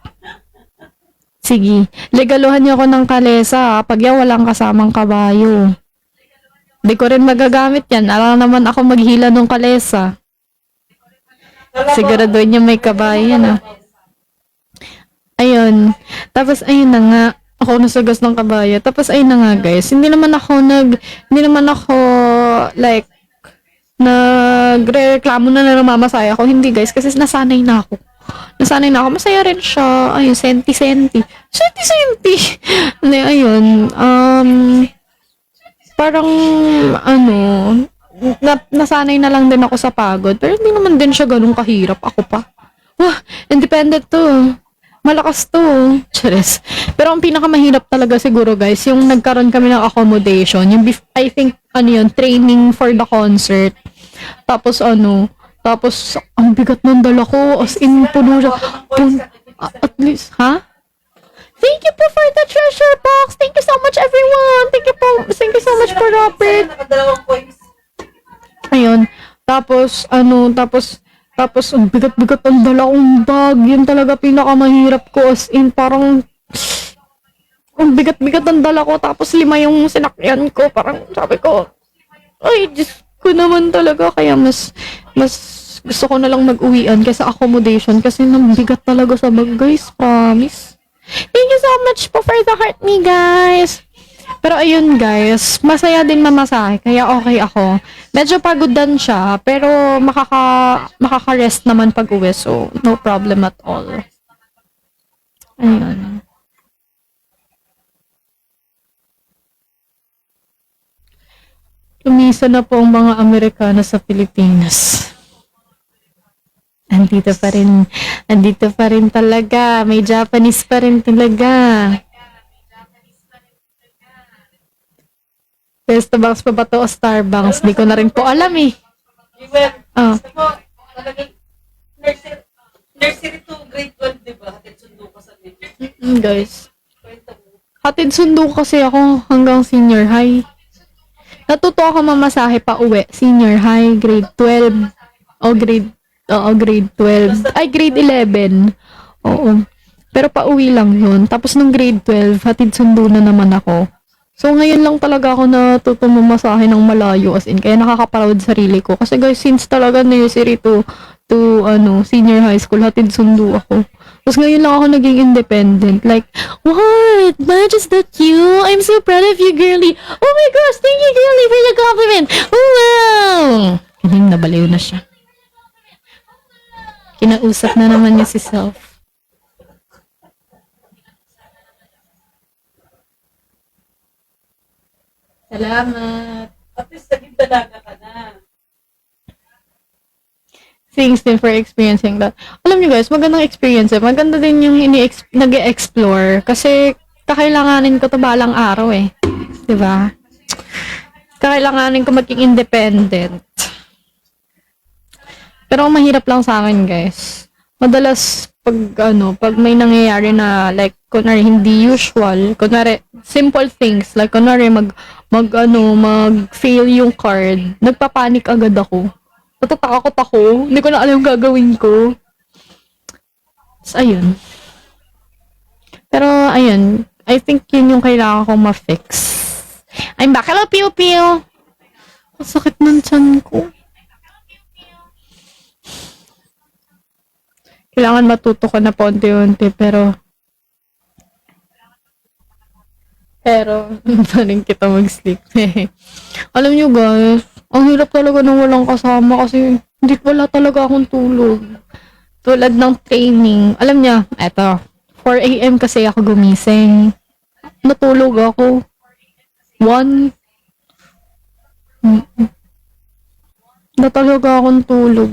Sige. Legaluhan niyo ako ng kalesa pag yan walang kasamang kabayo. Hindi ko rin magagamit yan. Alam naman ako maghila ng kalesa. Siguraduhin niyo may kabayo yan Ayun. Tapos, ayun na nga. Ako nasagas ng kabayo. Tapos, ayun na nga, guys. Hindi naman ako nagreklamo na namamasaya ako. Hindi, guys. Kasi nasanay na ako. Masaya rin siya. Ayun, senti. Hindi, ayun. Parang, nasanay na lang din ako sa pagod. Pero hindi naman din siya ganun kahirap. Ako pa. Wah, independent to. Malakas to. Charis. Pero ang pinakamahirap talaga siguro guys, yung nagkaroon kami ng accommodation. Yung I think, training for the concert. Tapos ang bigat ng dala ko. As in, puno siya. At least, Thank you po for the treasure box. Thank you so much everyone. Thank you so much for Robert. Nakadalawang points. Ayun. Tapos, ang bigat-bigat ang dala kong bag. Yun talaga pinakamahirap ko. As in, parang, ang bigat-bigat ang dala ko. Tapos, 5 yung sinakyan ko. Parang, sabi ko, ay, Diyos ko naman talaga. Kaya mas guys. Gusto ko na lang mag-uwian kaysa accommodation kasi nabigat talaga sa bag, guys. Promise. Thank you so much po for the heart me, guys. Pero ayun, guys. Masaya din mamasahe. Kaya okay ako. Medyo pagodan siya. Pero makaka-rest naman pag uwi. So, no problem at all. Ayun. Lumisa na po ang mga Amerikano sa Pilipinas. Andito pa rin. Andito pa rin talaga. May Japanese pa rin talaga. Starbucks pa ba to o Starbucks? Di ko na rin po alam eh. Iwan, Ah. gusto mo, talagang nursery to grade 12, di ba? Hatid sundo ka sa video. Guys. Kwento mo. Hatid sundo kasi ako hanggang senior high. Natuto ako mamasahe pa uwi. Senior high, grade 12. Grade 12. Ay, grade 11. Oo. Pero pa uwi lang yun. Tapos nung grade 12, hatid sundo na naman ako. So, ngayon lang talaga ako natuto mamasahe ng malayo. As in, kaya nakaka-proud sarili ko. Kasi guys, since talaga nursery to senior high school, hatid sundo ako. Tapos ngayon lang ako naging independent. Like, what? Madge, is that you? I'm so proud of you, girly. Oh my gosh, thank you, girly, for the compliment. Oh, wow! Ganun, nabaliw na siya. Kinausap na naman niya si Self. Salamat. At least naging dalaga ka na. Thanks din for experiencing that. Alam niyo guys, magandang experience. Maganda din yung nag-explore. Kasi, kakailanganin ko to balang araw eh. Diba? Kakailanganin ko maging independent. Pero ang mahirap lang sa akin guys. Madalas, pag may nangyayari na, like, kunwari, hindi usual. Kunwari, simple things. Like, kunwari, mag-fail yung card. Nagpapanik agad ako. Natatakot ako. Hindi ko na alam yung gagawin ko. So, ayun. Pero, ayun. I think yun yung kailangan kong ma-fix. I'm back. Hello, Pew Pew! Ang sakit ng tiyan ko. Kailangan matuto ka na po unti-unti, pero paling kita mag-sleep. Alam nyo guys, ang hirap talaga nang walang kasama kasi wala talaga akong tulog. Tulad ng training. Alam niya, eto, 4 a.m. kasi ako gumising. Natulog ako. 1. Na talaga akong tulog.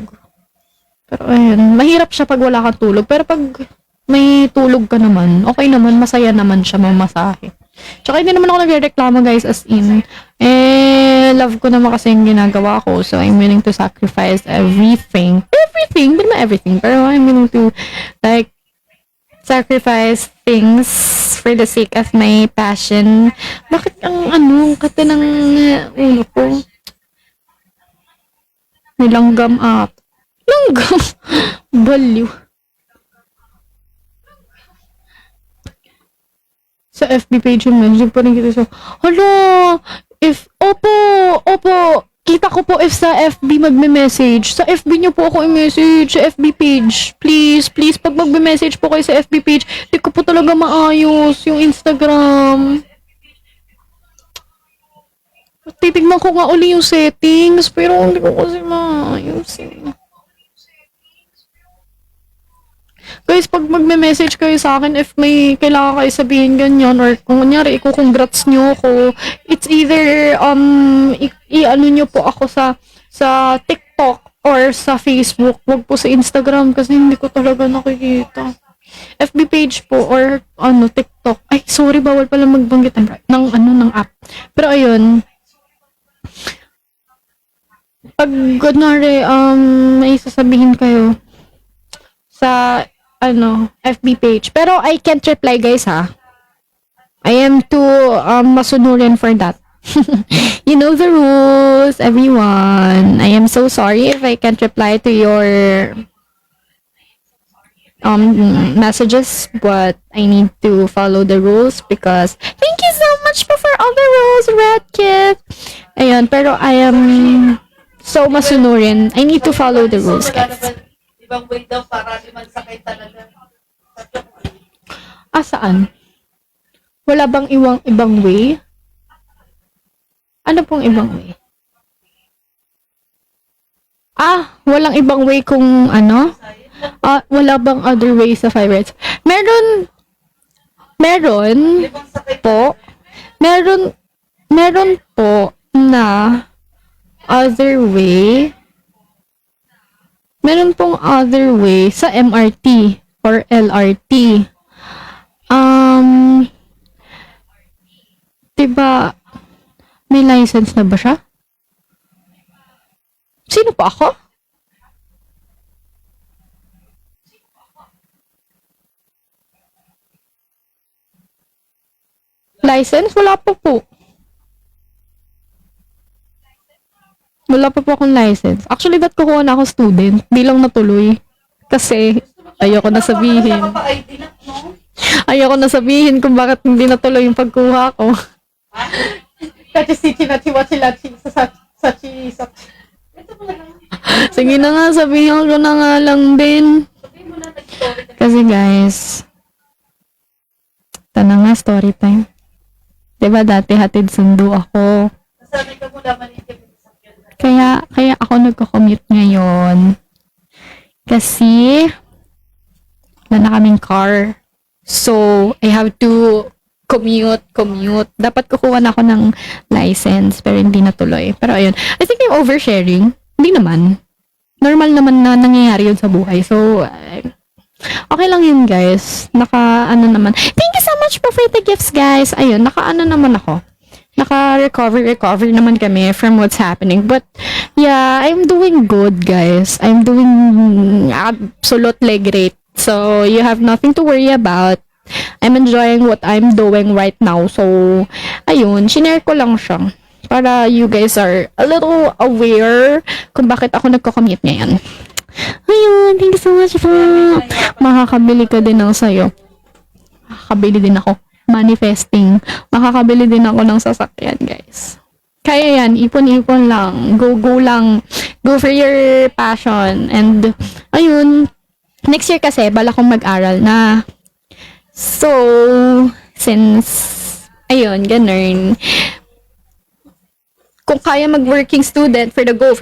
Pero ayun, mahirap siya pag wala kang tulog. Pero pag may tulog ka naman, okay naman, masaya naman siya mamasahe. Tsaka hindi naman ako nagreklamo guys, as in. Love ko naman kasi yung ginagawa ko. So, I'm willing to sacrifice everything. Everything, hindi naman everything. Pero I'm willing to, like, sacrifice things for the sake of my passion. Bakit ang kate ng ulo ko? May langgam up. Langgam? Baliw. Sa FB page yung message pa rin kita sa, hala, opo, kita ko po if sa FB magme-message. Sa FB niyo po ako i-message, sa FB page. Please, pag magme-message po kayo sa FB page, di ko po talaga maayos yung Instagram. Titignan ko nga uli yung settings, pero hindi ko kasi maayos eh. Guys, pag magme-message kayo sa akin, if may kailangan kayo sabihin ganyan, or kung kunyari, congrats nyo ako, it's either, i-ano nyo po ako sa TikTok or sa Facebook, wag po sa Instagram kasi hindi ko talaga nakikita. FB page po or TikTok. Ay, sorry, bawal pala magbanggit ng app. Pero ayun, pag kunwari, may sasabihin kayo sa FB page. Pero I can't reply guys ha. I am too masunurin for that. You know the rules, everyone. I am so sorry if I can't reply to your messages, but I need to follow the rules because thank you so much for all the rules, Red Kid. Ayun, pero I am so masunurin. I need to follow the rules, Wala guys. naman ibang way daw para di man sakit talaga. Saan? Wala bang ibang way? Ano pong ibang way? Walang ibang way kung ano? Wala bang other way sa Fireworks? Meron Ibang sakit. po. Meron po na other way. Meron pong other way sa MRT or LRT. Diba, may license na ba siya? Sino pa ako? License? Wala pa po. Wala pa po akong license. Actually, ba't kukuha na ako student? Di lang natuloy. Kasi, ayoko na sabihin. Wala ka pa ID na, no? Ayoko na sabihin kung bakit hindi natuloy yung pagkuha ko. Kachi-sichi na chiwachi-lachi sa Ito mo na lang. Sige na nga, sabihin ko na nga lang din. Sabihin mo na nag-story ka. Kasi guys, ito na nga, story time. Diba dati hatid sundo ako. Nasanay ka mula manigil yung sakyan. Kaya ako nagko-commute ngayon. Kasi, wala na kaming car. So, I have to commute. Dapat kukuha na ako ng license, pero hindi natuloy. Pero ayun, I think I'm oversharing. Hindi naman. Normal naman na nangyayari yun sa buhay. So, okay lang yun, guys. Naman. Thank you so much po for the gifts, guys. Ayun, naman ako. Recover naman kami from what's happening. But, yeah, I'm doing good, guys. I'm doing absolutely great. So, you have nothing to worry about. I'm enjoying what I'm doing right now. So, ayun, shinare ko lang siya. Para you guys are a little aware kung bakit ako nagko-commute ngayon. Ayun, thank you so much po. Makakabili ka din ng sayo. Makakabili din ako. Manifesting. Makakabili din ako ng sasakyan, guys. Kaya yan, ipon-ipon lang. Go lang. Go for your passion. And, ayun, next year kasi, bala kong mag-aral na. So, since, ayun, ganun. Kung kaya mag-working student, for the go.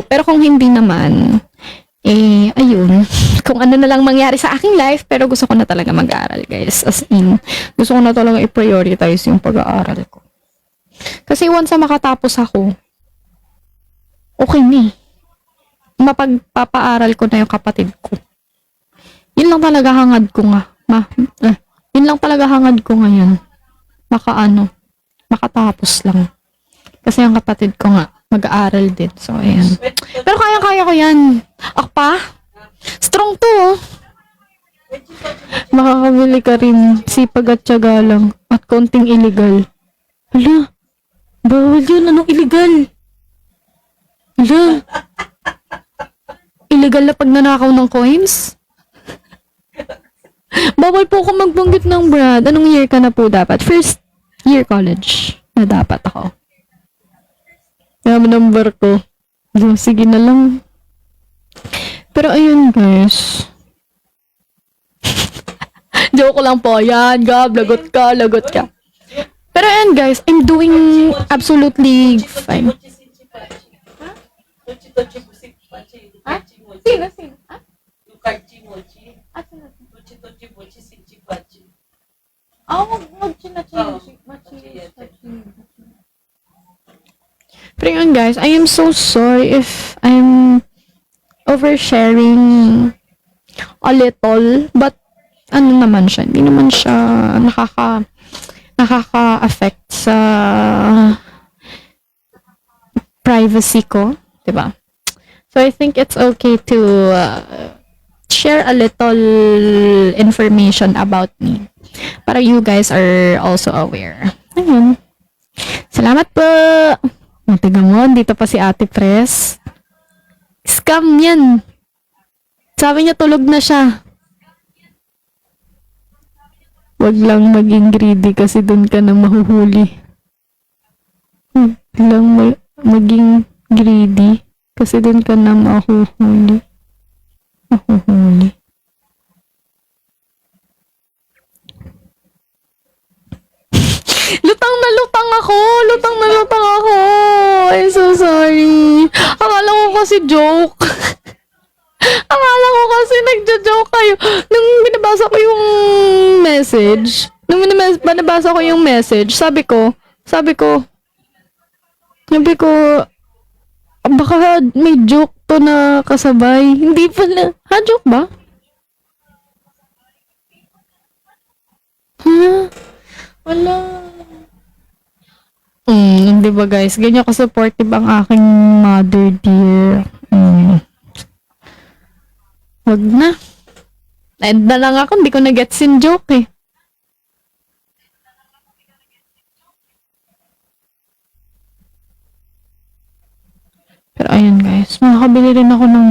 Pero kung hindi naman, ayun, kung ano na lang mangyari sa aking life, pero gusto ko na talaga mag-aaral, guys. As in, gusto ko na talaga i-prioritize yung pag-aaral ko. Kasi once na makatapos ako, okay na. Mapagpapaaral ko na yung kapatid ko. Yun lang talaga hangad ko nga. Yun lang talaga hangad ko ngayon. Makatapos lang. Kasi ang kapatid ko nga, mag-aaral din. So, ayan. Pero kaya-kaya ko yan. Akpa? Strong to, oh. Makakabili ka rin. Sipag at tiyaga lang. At konting illegal. Hala. Bawal yun. Anong illegal? Hala. Illegal na pag nanakaw ng coins? Bawal po ako magbanggit ng brand. Anong year ka na po dapat? First year college na dapat ako. Yung number ko. So, sige na lang. Pero ayun, guys. Joke lang po. Yan, Gab. Lagot ka. Pero ayun, guys. I'm doing absolutely fine. Sino? Yung karchi-mochi. Tochi-tochi-mochi-sinchi-pachi. Pero yun, guys, I am so sorry if I'm oversharing a little, but ano naman siya, hindi naman siya nakaka-affect sa privacy ko, diba? So I think it's okay to share a little information about me para you guys are also aware. Ayun. Salamat po! Matiga mo, dito pa si Ate Pres. Scam yan. Sabi niya tulog na siya. Wag lang maging greedy kasi dun ka na mahuhuli. Wag lang maging greedy. Kasi dun ka na mahuhuli. Mahuhuli. Lutang na lutang ako! Lutang na lutang ako! I'm so sorry. Akala ko kasi joke. Akala ko kasi nagja-joke kayo. Nung binabasa ko yung message, binabasa ko yung message, sabi ko, baka may joke to na kasabay. Hindi pala. Ha, joke ba? Ha? Wala. Di ba guys? Ganyan ka-supportive ang aking mother dear. Wag na. End na lang ako. Hindi ko na-gets yung joke eh. Pero ayun guys. Makakabili rin ako ng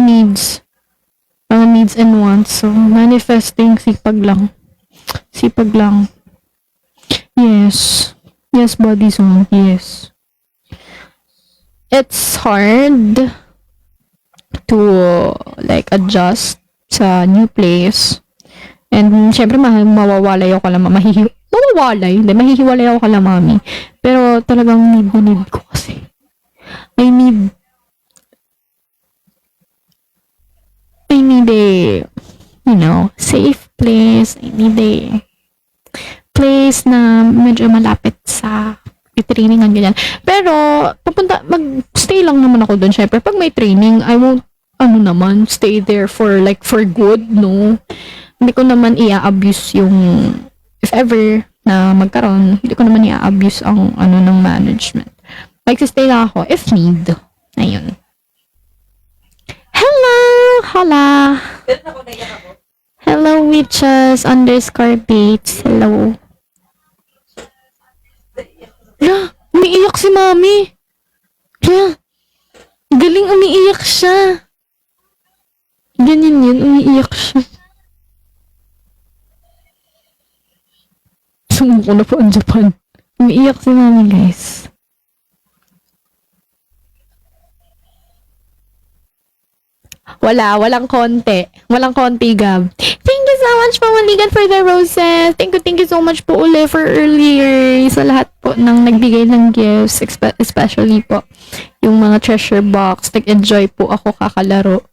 needs. Mga needs and wants. So, manifesting sipag lang. Sipag lang. Yes. Yes, body zone. Yes. It's hard to like adjust sa new place. And syempre mawawalay ako kala mahihiwalay ako kala mami. Pero talagang need ko kasi. I need a safe place. I need a place na medyo malapit sa trainingan ganyan. Pero mag-stay lang naman ako doon. Syempre, pag may training, I won't stay there for good, no? Hindi ko naman i-abuse yung if ever na magkaroon, hindi ko naman i-abuse ang ng management. Stay lang ako if need. Ayun. Hello! Hala! Hello, witches _bates. Hello. Umiiyak si mami. Galing umiiyak siya. Ganyan yun, umiiyak siya. Sumuko na po ang Japan. Umiiyak si mami, guys. Walang konti. Walang konti, Gab. Thank you so much po, Maligan, for the roses. Thank you so much po uli for earlier. Sa lahat po ng nagbigay ng gifts, especially po yung mga treasure box. Nag-enjoy po ako kakalaro.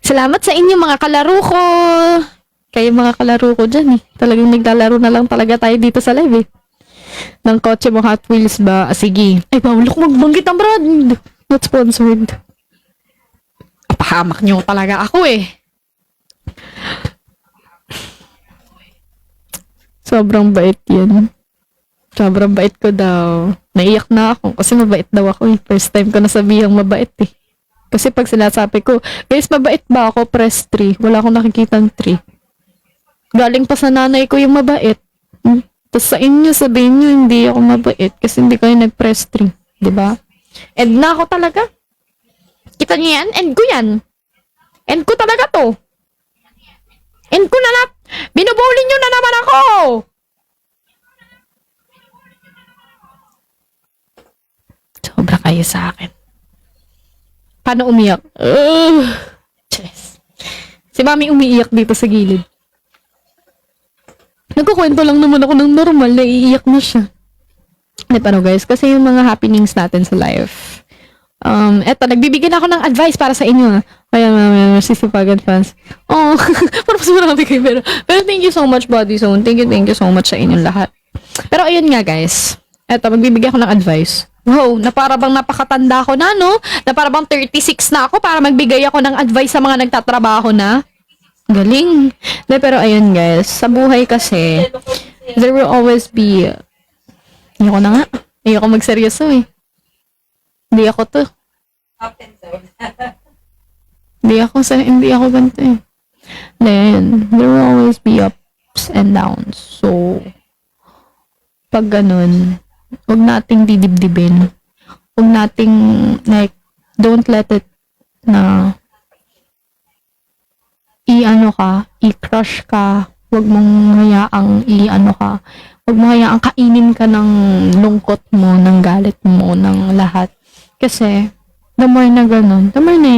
Salamat sa inyo mga kalaro ko. Kayo mga kalaro ko dyan eh. Talagang naglalaro na lang talaga tayo dito sa live eh. Ng kotse mo Hot Wheels ba? Sige. Ay, bawal ako magbanggit ang brand. Not sponsored. Pahamak nyo talaga ako eh. Sobrang bait yan. Sobrang bait ko daw. Naiyak na ako kasi mabait daw ako eh. First time ko nasabihang mabait eh. Kasi pag sinasabi ko, guys, mabait ba ako? Press 3. Wala akong nakikitang 3. Galing pa sa nanay ko yung mabait. Tapos sa inyo, sabihin nyo, hindi ako mabait kasi hindi kayo nag-press 3. Diba? And na ako talaga. Kita niyo yan? End ko yan. End ko talaga to. End ko na lang. Binubuli nyo na naman ako. Sobra kayo sa akin. Paano umiyak? Yes. Si mami umiiyak dito sa gilid. Nagkukwento lang naman ako ng normal. Naiiyak na siya. Ano paano guys? Kasi yung mga happenings natin sa life. Eto, nagbibigyan ako ng advice para sa inyo. Kaya sisipagan fans. Oh, parang mas marami kayo. Pero thank you so much, Body Zone. Thank you so much sa inyong lahat. Pero ayun nga, guys. Eto, magbibigyan ako ng advice. Wow, na para bang napakatanda ko na, no? Na para bang 36 na ako para magbigay ako ng advice sa mga nagtatrabaho na. Galing. De, pero ayun, guys. Sa buhay kasi, there will always be... Ayoko na nga. Ayoko magseryoso eh. Hindi ako to. Up and down. Hindi ako ganito eh. Then, there will always be ups and downs. So, pag ganun, huwag nating didibdibin. Huwag nating, don't let it na i-crush ka. Huwag mong hayaang ka. Huwag mo hayaang kainin ka ng lungkot mo, ng galit mo, ng lahat. Kasi, the more na ganun, the more na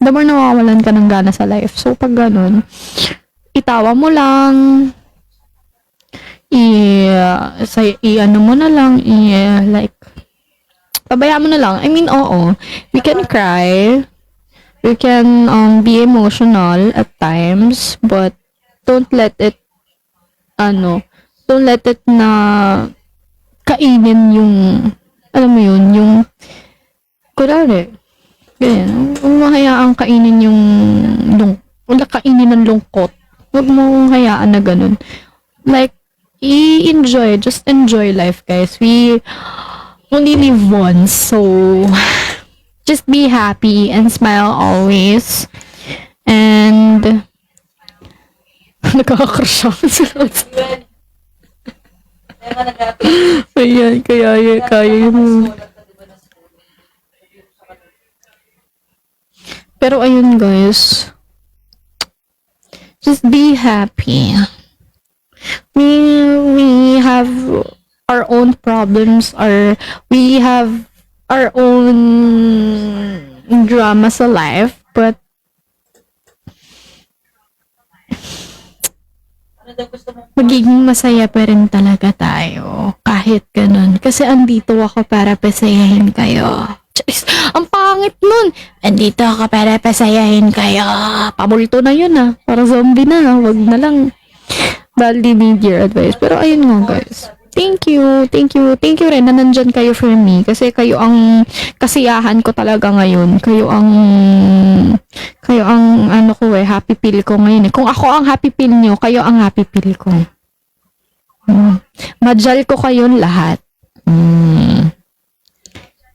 the more nawawalan ka ng gana sa life. So, pag ganun, itawa mo lang, ano mo na lang, like, pabayaan mo na lang. I mean, oo, we can cry, we can be emotional at times, but don't let it na kainin yung, alam mo yun, yung, kunwari, ganyan, huwag mo hayaang kainin yung, wala kainin ng lungkot. Huwag mo hayaan na ganun. Like, just enjoy life, guys. We only live once, so, just be happy and smile always. And, nakaka-crush ako sa Kaya nga nag-happy. Ayan, kaya yun. Pero ayun guys, just be happy. We have our own problems, we have our own drama sa life, but Ano daw gusto mo? magiging masaya pa rin talaga tayo kahit ganun. Kasi andito ako para pasayahin kayo. Charis, ang pangit nun. Andito ako para pasayahin kayo. Pamulto na yun Para zombie na. Wag na lang. Badly need your advice. Pero ayun nga guys. Thank you rin na nandyan kayo for me. Kasi kayo ang kasiyahan ko talaga ngayon. Kayo ang ano ko happy pill ko ngayon. Kung ako ang happy pill nyo, kayo ang happy pill ko. Majal ko kayong lahat.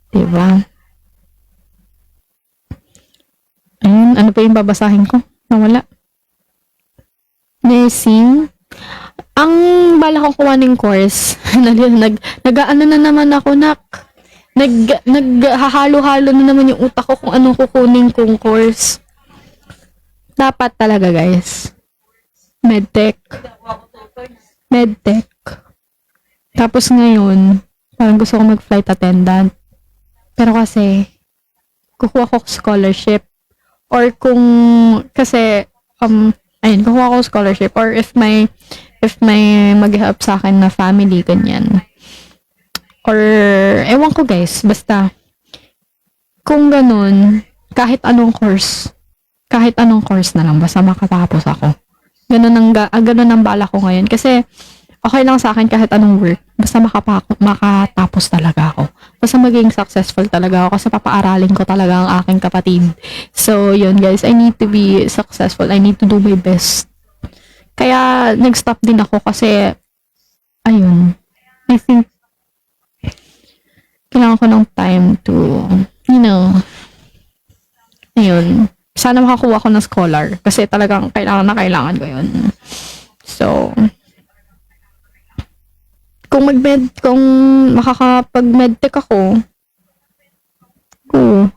Diba? Ayun, ano pa yung babasahin ko? Nawala. Nursing. Ang bala kong kuhaning course, nag-ano na naman ako, naghahalo-halo na naman yung utak ko kung anong kukunin kong course. Dapat talaga, guys. Medtech. Tapos ngayon, parang gusto ko mag-flight attendant. Pero kasi, kukuha ko scholarship. Or kukuha ko scholarship. Or if may mag-help sa akin na family, ganyan. Or, ewan ko guys, basta, kung ganun, kahit anong course na lang, basta makatapos ako. Ganun ang bala ko ngayon. Kasi, okay lang sa akin kahit anong work, basta makatapos talaga ako. Basta maging successful talaga ako kasi papaaralin ko talaga ang aking kapatid. So, yun guys, I need to be successful. I need to do my best. Kaya, nag-stop din ako kasi, ayun, I think, kailangan ko ng time to, ayun, sana makakuha ko ng scholar kasi talagang kailangan ko yun. So, kung makakapag-medtech ako,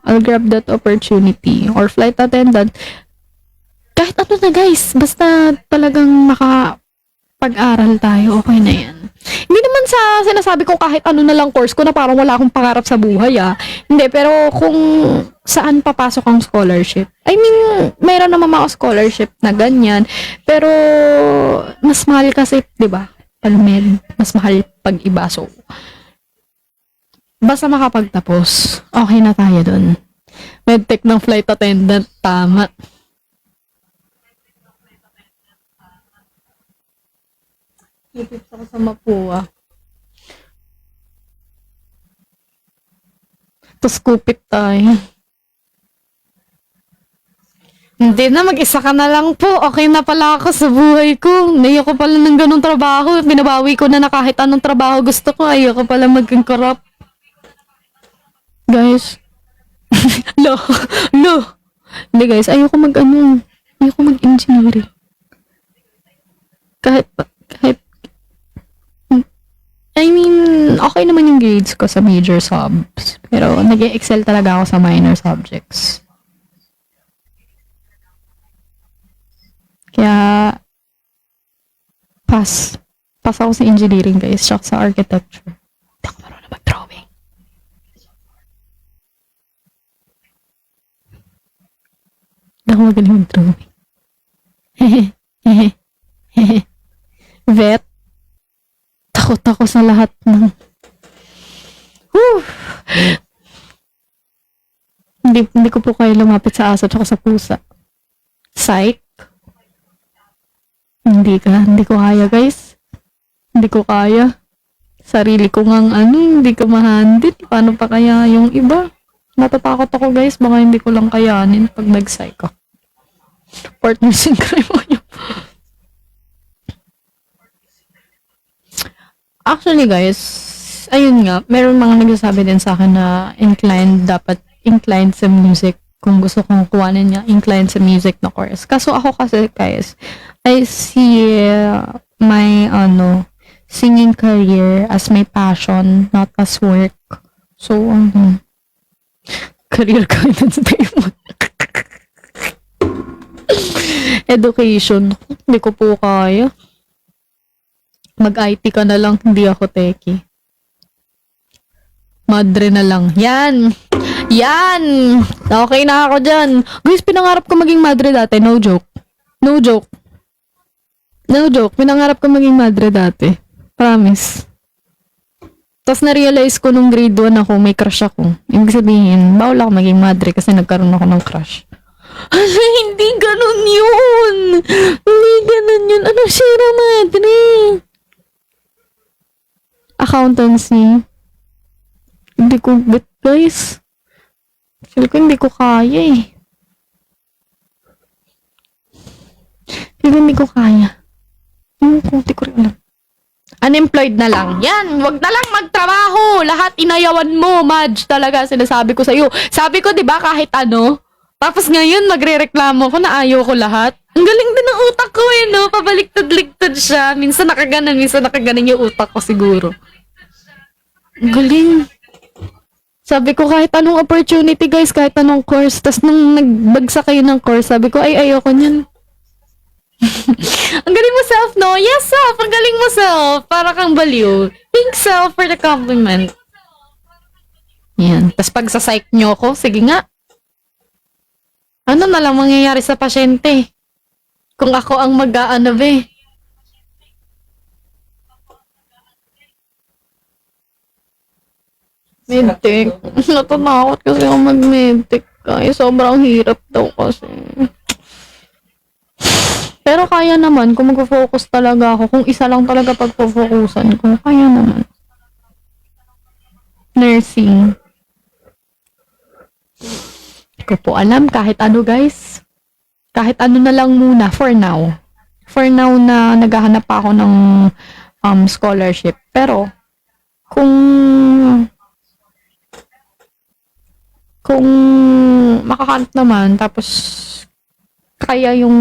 I'll grab that opportunity. Or flight attendant, kahit ano na guys, basta talagang makapag-aral tayo, okay na yan. Hindi naman sa sinasabi ko kahit ano na lang course ko na parang wala akong pangarap sa buhay Hindi, pero kung saan papasok ang scholarship. I mean, mayroon naman mga scholarship na ganyan, pero mas mahal kasi, di ba? Palmed, mas mahal pag iba. So, basta makapagtapos, okay na tayo dun. Medtech ng flight attendant, tama. Ipit ako sa Mapua. Tapos kupit tayo. Hindi na, mag-isa ka na lang po. Okay na pala ako sa buhay ko. Ayoko pala ng ganong trabaho. Binabawi ko na kahit anong trabaho gusto ko. Ayoko pala maging corrupt. Guys. Lo. Hindi guys, ayoko mag-engineering. Kahit I mean, okay naman yung grades ko sa major subs. Pero nag-excel talaga ako sa minor subjects. Kaya, Pass. Pass ako sa engineering, guys. Tsaka sa architecture. Hindi ako marunong mag-drawing. Hindi ako magaling mag-drawing. Vet. Takot ako sa lahat ng... Whew. Hindi ko po kayo lumapit sa aso tsaka sa pusa. Psych. Hindi ko kaya, guys. Hindi ko kaya. Sarili ko ngang hindi ko ma-handle. Paano pa kaya yung iba? Natatakot ako, guys. Baka hindi ko lang kayanin pag nag-psych ako. Partners in crime mo yun. Actually, guys, ayun nga, meron mga nagsasabi din sa akin na dapat inclined sa music. Kung gusto kong kuhanin niya, inclined sa music na course. Kaso ako kasi, guys, I see my, singing career as my passion, not as work. So, career guidance payment. Education. Hindi ko po kaya. Mag-IT ka na lang, hindi ako techie. Madre na lang. Yan! Yan! Okay na ako dyan. Guys, pinangarap ko maging madre dati. No joke. No joke. No joke. Pinangarap ko maging madre dati. Promise. Tapos na-realize ko nung grade 1 ako, may crush ako. Ibig sabihin, bawal ako maging madre kasi nagkaroon ako ng crush. Hindi ganun yun! Hindi ganun yun. Ano siya madre? Accountancy. Hindi ko bet, guys. Feel ko hindi ko kaya eh. Feel ko hindi ko kaya. Hindi ko rin alam. Unemployed na lang. Yan, wag na lang magtrabaho. Lahat inayawan mo, Madge. Talaga, sinasabi ko sa'yo. Sabi ko, di ba, kahit ano. Tapos ngayon, magre-reklamo ko na ayaw ko lahat. Ang galing din ng utak ko eh, no? Pabaliktad-liktad siya. Minsan nakaganan yung utak ko siguro. Ang galing. Sabi ko, kahit anong opportunity, guys, kahit anong course. Tapos nung nagbagsak kayo ng course, sabi ko, ay, ayoko niyan. Ang galing mo, self, no? Yes, self. Ang galing mo, self. Para kang baliw. Thanks, self, for the compliment. Yan. Tapos pag sa psych nyo ko, sige nga. Ano na lang mangyayari sa pasyente? Kung ako ang mag-aano, be. Medtech. Natatakot kasi ako mag-medtech. Kaya sobrang hirap daw kasi. Pero kaya naman, kung mag-focus talaga ako, kung isa lang talaga pag-focusan ko, kaya naman. Nursing. Hindi ko po alam, kahit ano, guys. Kahit ano na lang muna, for now. For now na naghahanap pa ako ng scholarship. Pero, kung makahunt naman, tapos kaya yung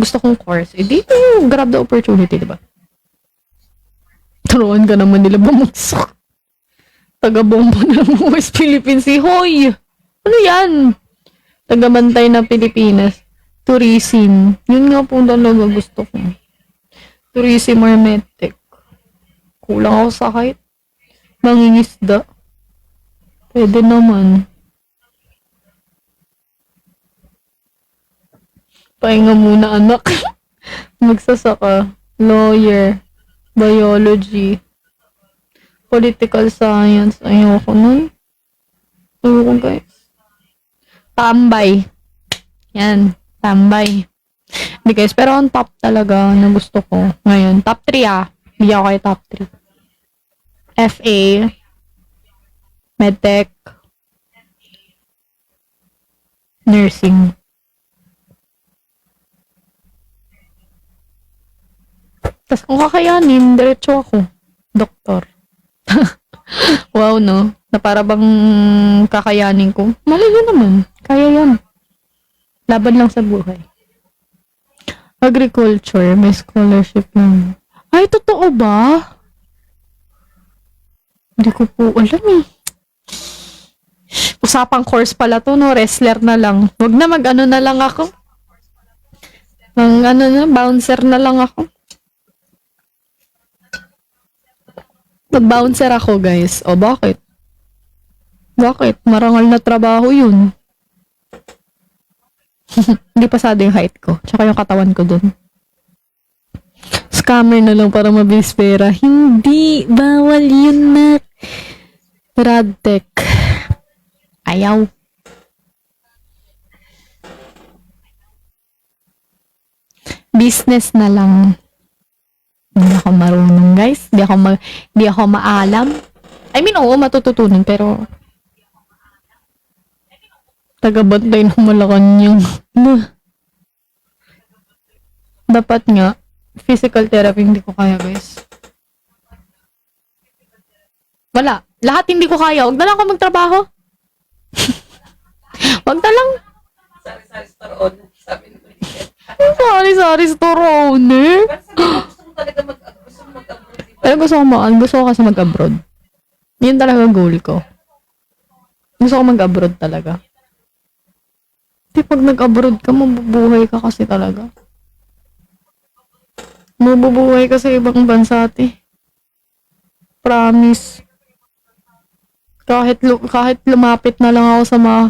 gusto kong course, di grab the opportunity, diba? Turuan ka naman nila bumagsak. Taga-bomba na ng West Philippines. Hoy! Ano yan? Taga-bantay ng Pilipinas. Tourism. Yun nga po talaga gusto ko. Tourism or medtech. Kulang ako sa height. Mangingisda. Pwede naman. Pahinga muna, anak. Magsasaka. Lawyer. Biology. Political science. Ayoko nun. Ayoko, guys. Tambay. Yan. Tambay. Hindi, guys. Pero on top talaga na gusto ko. Ngayon. Top 3 Hindi ako kayo top 3. FA. Medtech. Nursing. Tapos kung kakayanin, diretso ako. Doktor. Wow, no? Na para bang kakayanin ko. Malayo naman. Kaya yan. Laban lang sa buhay. Agriculture. May scholarship lang. Ay, totoo ba? Hindi ko po alam eh. Usapang course pala to, no? Wrestler na lang. Wag na mag-ano na lang ako. Bouncer na lang ako. Mag-bouncer ako, guys. O, bakit? Bakit? Marangal na trabaho yun. Hindi pasado yung height ko. Tsaka yung katawan ko dun. Scammer na lang para mabilis pera. Hindi. Bawal yun na. Radtech. Ayaw. Business na lang. Hindi ako marunong, guys. Hindi ako maalam. I mean, oo, matututunan, pero taga-bantay ng Malacanang. Dapat nga, physical therapy hindi ko kaya, guys. Wala. Lahat hindi ko kaya. Huwag na lang ako magtrabaho. Huwag na lang. Sari-sari store on. Sabi ni Bridget. Sari-sari store owner. Pero sabi ko, gusto mo talaga mag-abroad, di ba? Pero gusto ko kasi mag-abroad. Yun talaga goal ko. Gusto ko mag-abroad talaga. Di pag nag-abroad ka, mabubuhay ka kasi talaga. Mabubuhay ka sa ibang bansa, ate. Promise. Kahit lumapit na lang ako sa mga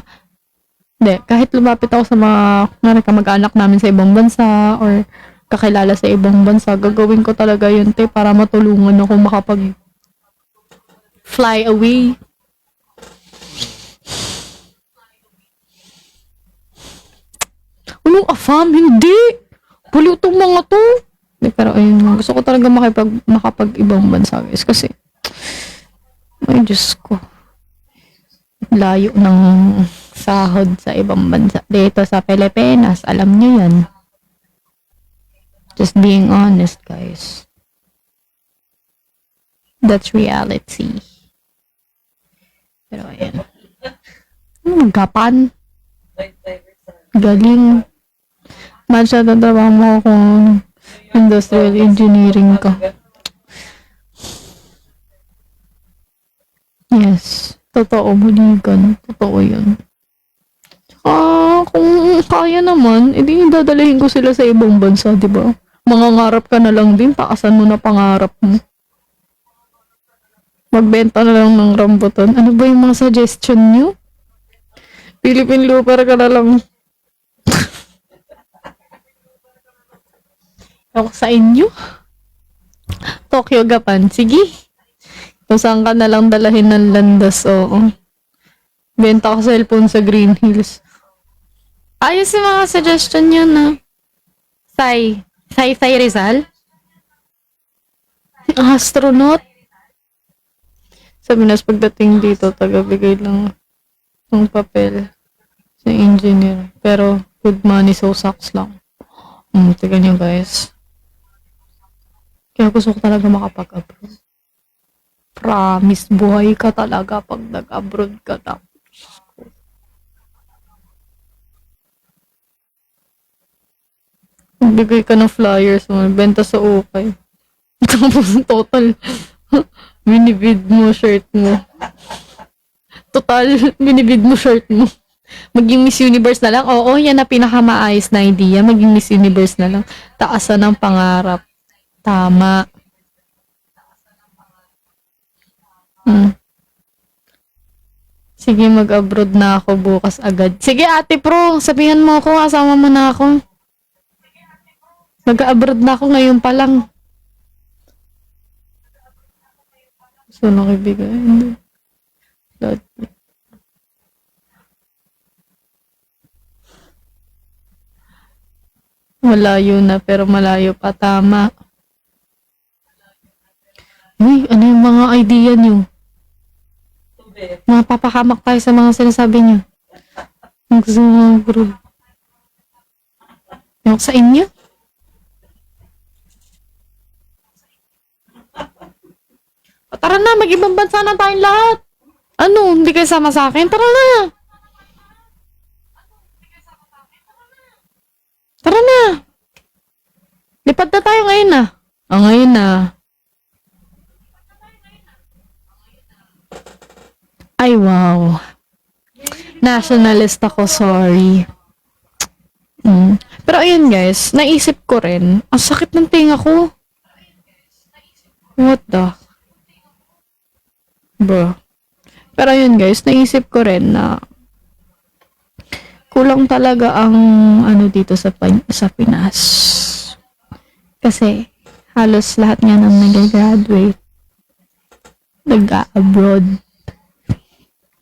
kahit lumapit ako sa mga kamag-anak namin sa ibang bansa or kakilala sa ibang bansa, gagawin ko talaga yun, te, para matulungan ako makapag fly away. Anong afam? Hindi! Pulo itong mga to. Hindi, pero ayun, gusto ko talaga makapag ibang bansa, guys, kasi ay, Diyos ko. Layo ng sahod sa ibang bansa. Dito sa Pilipinas, alam niyo yan. Just being honest, guys. That's reality. Pero ayan. Gapan. Galing. Masya tatrabaho mo kung industrial engineering ka. Yes. Totoo, buligan. Totoo yun. Tsaka, kung kaya naman, edi dadalhin ko sila sa ibang bansa, di ba? Mangangarap ka na lang din, taasan mo na pangarap mo. Magbenta na lang ng rambutan. Ano ba yung mga suggestion nyo? Philippine Looper ka na lang. Ako sa inyo? Tokyo, Japan. Sige. Kung saan ka na lang dalahin ng landas, oo. Benta ko cellphone sa Green Hills. Ayos yung mga suggestion nyo na. Sai Rizal? Astronaut? Sabi nas pagdating dito, tagabigay lang ng papel sa engineer. Pero, good money, so sucks lang. Tignan nyo, guys. Kaya gusto ko talaga makapag-abroad. Promise, buhay ka talaga pag nag-abroad ka na. Magbigay ka ng flyers mo, benta sa ukay. Tapos total, binibid mo shirt mo. Total, binibid mo shirt mo. Maging Miss Universe na lang. Oo, yan na pinakamaayos na idea. Maging Miss Universe na lang. Taasan ng pangarap. Tama. Sige, mag-abroad na ako bukas agad. Sige, Ate Pro, sabihan mo ako, asama mo na ako. Mag-abroad na ako ngayon pa lang. So, nakibigay. Hindi. Malayo na, pero malayo pa. Tama. Uy, ano yung mga idea niyo? Mapapahamak tayo sa mga sinasabi niyo. Gusto mo abroad. Yung sa inyo? Tara na, mag-ibang bansa na tayong lahat. Ano, hindi kayo sama sa akin? Tara na. Tara na. Lipad na tayo ngayon na. Ngayon na. Ay, wow. Nationalist ako, sorry. Pero ayun guys, naisip ko rin, ang sakit ng tinga ko. What the? Bro. Pero yun guys, naisip ko rin na kulang talaga ang ano dito sa Pinas. Kasi halos lahat nga ng nag-graduate nag-abroad.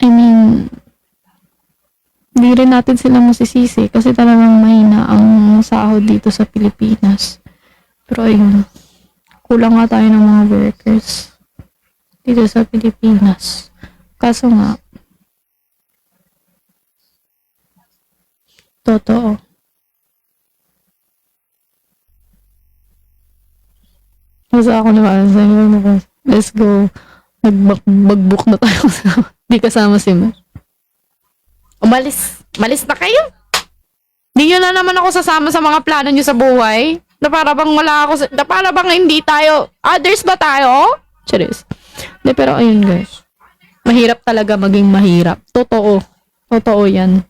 I mean, hindi rin natin sila masisisi kasi talagang mahina ang sahod dito sa Pilipinas. Pero ayun, kulang nga tayo ng mga workers dito sa Pilipinas. Kaso nga, totoo. Kasi ako naman, sabi ko, let's go. Mag-book na tayo. Di kasama si Mar. Umalis. Malis na kayo. Di nyo na naman ako sasama sa mga plano nyo sa buhay. Na para bang wala ako na para bang hindi tayo. Others ba tayo? Serious. Di, pero ayun guys. Mahirap talaga maging mahirap. Totoo. Totoo yan.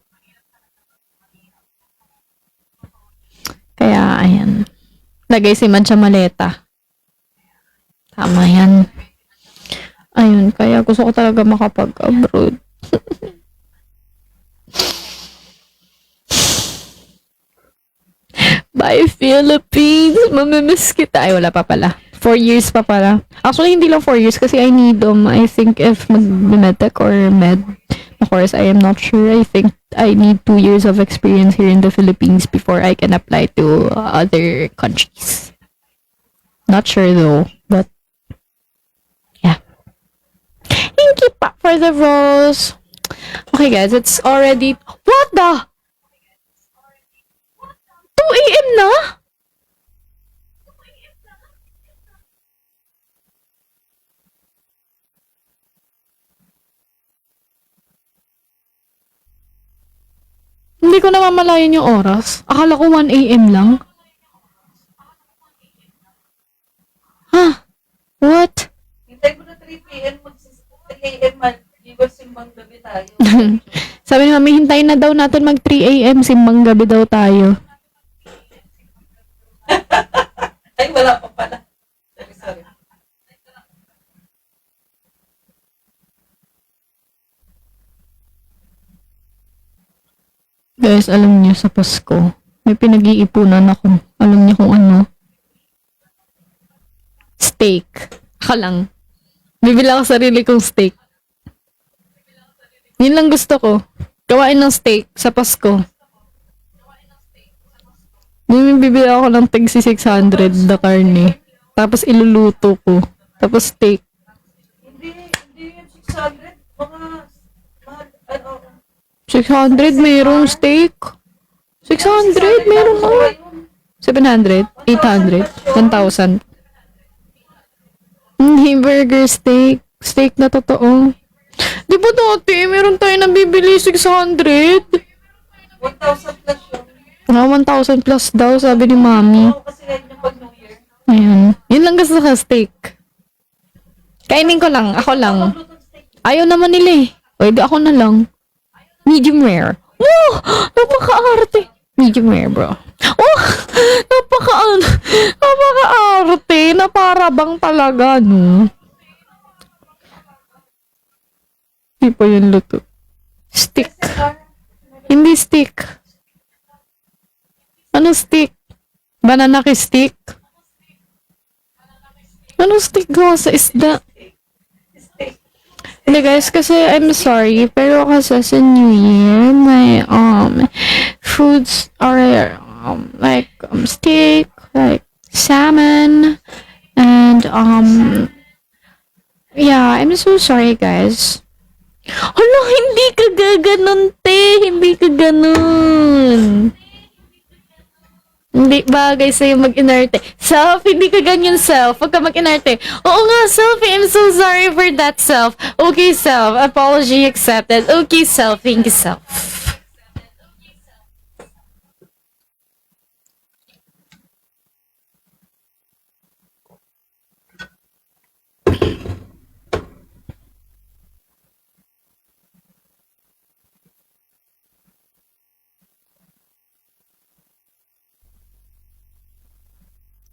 Kaya, ayan. Lagay si Man sa maleta. Tama yan. Ayun, kaya gusto ko talaga makapag-abroad. Bye, Philippines! Mamimiss kita. Ay, wala pa pala. 4 years pa pala. Actually, hindi lang 4 years kasi I need, I think if mag-medtech or med, of course, I am not sure. I think I need 2 years of experience here in the Philippines before I can apply to other countries. Not sure though, but yeah. Thank you pa for the rose. Okay guys, it's already, what the? 2 a.m. na? Hindi ko namamalayan yung oras. Akala ko 1 a.m. lang. Huh? What? Hintay mo na 3 p.m. 3 a.m. Mag-iwas simbang gabi tayo. Sabi ni Mami, hintayin na daw natin mag 3 a.m. Simbang gabi daw tayo. Ay, wala pa pala. Sorry. Guys, alam niyo sa Pasko, may pinag-iipunan ako. Alam niyo kung ano? Steak. Aka lang. Bibili ako sarili kong steak. Yun lang gusto ko. Gawain ng steak sa Pasko. Bibili ako ng tig 600 na karne. Tapos iluluto ko. Tapos steak. Hindi yung 600. Mga, ano, 600 mayroong steak. 600 mayroong ako. 700, 800, 1,000. Hindi burger steak. Steak na totoo. Di ba dati, meron tayo nabibili 600? 1,000 plus yun. Mga 1,000 plus daw, sabi ni Mami. Oo, kasi yan yung pag New Year. Ayan. Yun lang gusto ko, steak. Kainin ko lang, ako lang. Maglutong steak. Ayaw naman nila eh. Pwede ako na lang. Medium rare. Oh! Napaka-arte. Medium rare, bro. Oh! Napaka-arte. Na para bang talaga, no? Hindi pa yun luto. Stick. Hindi stick. Ano stick? Banana stick? Ano stick gawa sa isda? Hindi guys, kasi I'm sorry, pero kasi sa New Year, my foods are like steak, like salmon, and yeah, I'm so sorry guys. Hala, hindi ka gaganon, te. Hindi ka ganon. Hindi bagay sa'yo mag-inarte. Self, hindi ka ganyan, self. Huwag ka mag-inarte. Oo nga, self. I'm so sorry for that, self. Okay, self. Apology accepted. Okay, self. Thank you, self.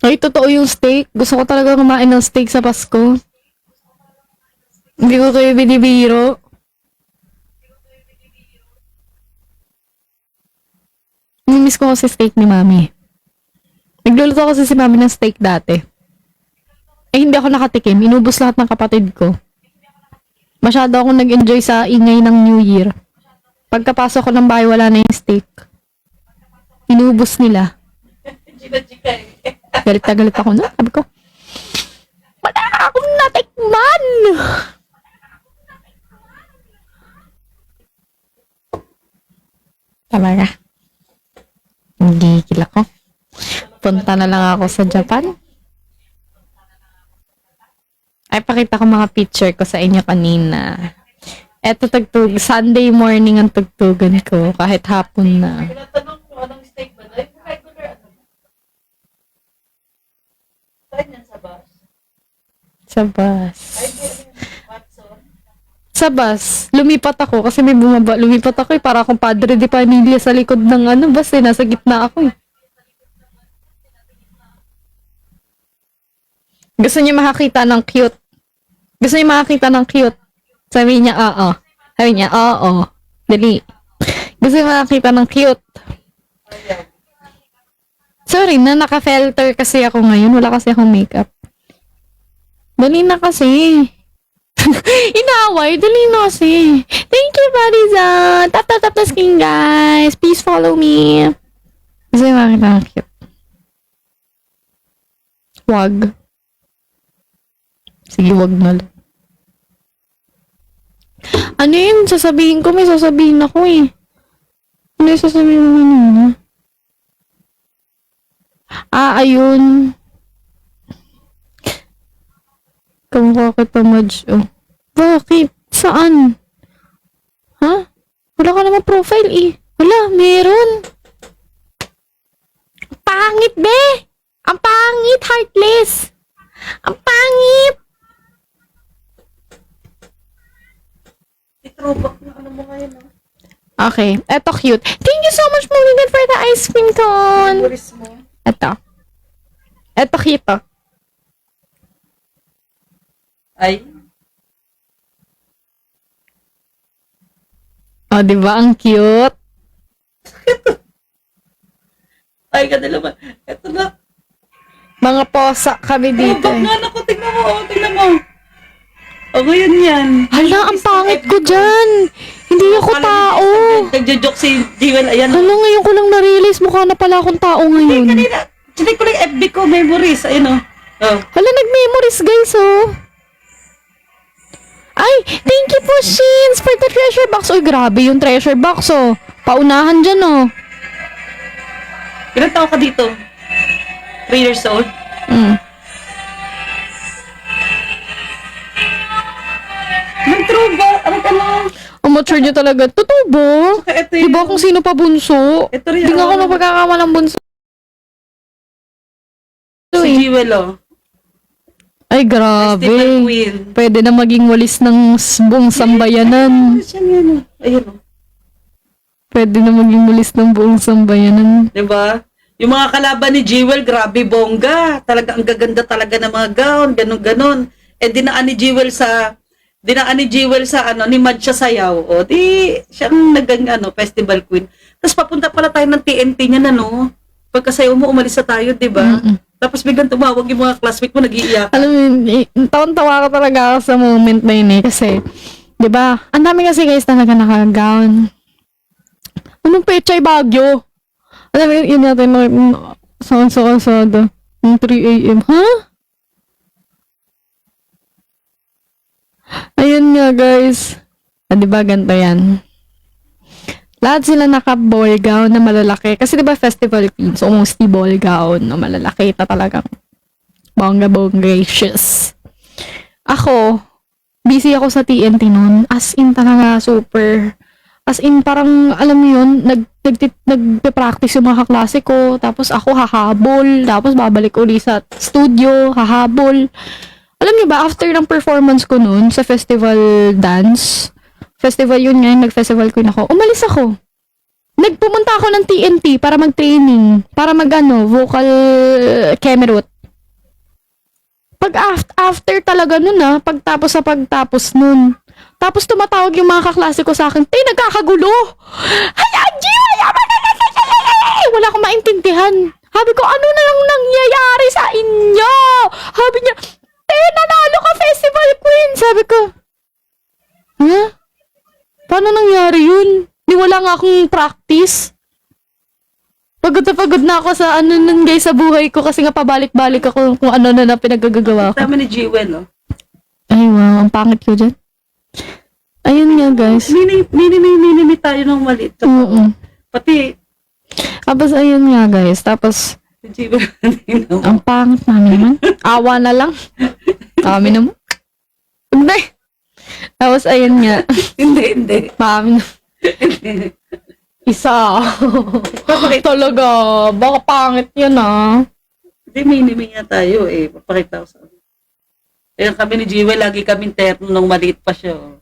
Ay, totoo yung steak. Gusto ko talaga kumain ng steak sa Pasko. Hindi ko kayo binibiro. Namiss ko kasi steak ni Mami. Nagluluto kasi si Mami ng steak dati. Eh, hindi ako nakatikim. Inubos lahat ng kapatid ko. Masyado akong nag-enjoy sa ingay ng New Year. Pagkapasok ko ng bahay, wala na yung steak. Inubos nila. Chika-chika eh. Galit na galit ako na. Sabi ko, wala akong natikman! Talaga. Gigil ako. Punta na lang ako sa Japan. Ay, pakita ko mga picture ko sa inyo kanina. Eto tugtug. Sunday morning ang tugtugan ko. Kahit hapon na. Tinatanong ko anong steak ba? Ay, regular ano? Saan yan sa bus? Sa bus. Ay, di ano yun? Watson? Sa bus. Lumipat ako kasi may bumaba. Lumipat ako para akong padre de pamilya sa likod ng bus eh. Nasa gitna ako eh. Gusto niya makakita ng cute. Gusto niya makakita ng cute. Sabi niya, oo. Sabi niya, oo. Dali. Gusto niya makakita ng cute. Sorry na, naka-filter kasi ako ngayon. Wala kasi akong makeup. Dali na kasi. Inaway, dali na kasi. Thank you, Bariza. Tap, tap, tap the screen, guys. Please follow me. Gusto niya makakita ng cute. Wag. Sige, wag na lang. Ano yun? Sasabihin ko, may sasabihin ako eh. Ano yung sasabihin mo kanina? Ayun. Kamukha kita, Madge. Oh. Bakit? Saan? Ha? Wala ka naman profile eh. Wala, meron. Ang pangit, be! Ang pangit, heartless! Ang pangit! Throwback na ano mo ngayon, no? Okay, eto cute. Thank you so much, Momigan, for the ice cream cone. Memories mo. Eto. Eto cute, oh. Ay, Oh, di ba? Ang cute. ay, ganda naman. Ito na. Mga posa kami dito. Throwback nga ako. Tingnan mo, oh, tingnan mo. O, ngayon yan. Hala, ang pangit ko dyan. Hindi ako tao. Nagjo-joke si Jewel. Ayan. Hala, ngayon ko lang na-realize mukha na pala akong tao ngayon. Kanina, chinek ko lang FB ko, memories. Ayun, oh. Oh. Hala, nag-memories guys, oh. Ay, thank you po, Shins, for the treasure box. Uy, grabe yung treasure box, oh. Paunahan dyan, oh. Ilan taon ka dito? 3 years old? Mm. Nag-throwback. Ano ka na? Ang mature niyo talaga. Totoo ba? Ito Di ba kung sino pa bunso? Ito rin. Di nga ako napagkakamalang bunso. Si eh. Jewel, oh. Ay, Festival grabe. Queen. Pwede na maging walis ng buong sambayanan. Ano siya yan, oh. Ayun, oh. Pwede na maging walis ng buong sambayanan. Diba? Yung mga kalaban ni Jewel, grabe bongga. Talaga, ang gaganda talaga ng mga gown, ganun-ganon. Eh, dinaan ni Jewel sa, ano, ni Mad siya sayaw. O, di, siyang nagang, festival queen. Tapos papunta pala tayo ng TNT niya na, no? Pagkasayaw mo, umalis na tayo, diba? Tapos biglang tumawag yung mga classmate mo, nag-iiyak. Alam mo, tawan-tawa ko talaga ako sa moment na yun eh. Kasi, di ba, ang dami kasi guys talaga naka-gown. Anong pechay Baguio? Alam mo, yun natin sa kalsada. Yung 3 a.m. Ha? Ayun nga guys. Di ba ganito yan? Lahat sila naka-ball gown na malalaki. Kasi diba festival queen, so mostly ball gown na malalaki na talagang bongga-bongracious. Ako, busy ako sa TNT noon. As in talaga, super. As in, parang, alam mo yun, nagpe-practice yung mga kaklase ko. Tapos ako hahabol. Tapos babalik uli sa studio, hahabol. Alam niyo ba, after ng performance ko noon sa festival dance, festival yun ngayon, nag-festival queen ako, umalis ako. Nagpumunta ako ng TNT para mag-training, para vocal kemerut. After talaga nun pagtapos nun. Tapos tumatawag yung mga kaklase ko sa akin, "Tay, nagkakagulo! Ay, Angie! Wala akong maintindihan. Sabi ko, ano na lang nangyayari sa inyo? Sabi niya, "Tay, nanalo ka Festival Queen!" Sabi ko, "Huh? Paano nangyari yun? Di wala nga akong practice." Pagod na ako sa nun guys sa buhay ko kasi nga pabalik-balik ako kung ano na pinagagagawa ko. Tama ni Jewel, oh. Ay, wow. Ang pangit ko dyan. Ayun nga, guys. Mini tayo ng maliit. Oo. Pati, Tapos, ayun nga, guys. Tapos, si Jewel, ang pangit namin naman. Awa na lang. Kami naman. Hindi. Tapos, ayun nga. hindi. Kami na. Isa. Talaga. Baka pangit yun, Hindi, mini nga tayo, eh. Papakita ko sa Ayan kami ni Jewel, lagi kaming terno nung maliit pa siya, oh.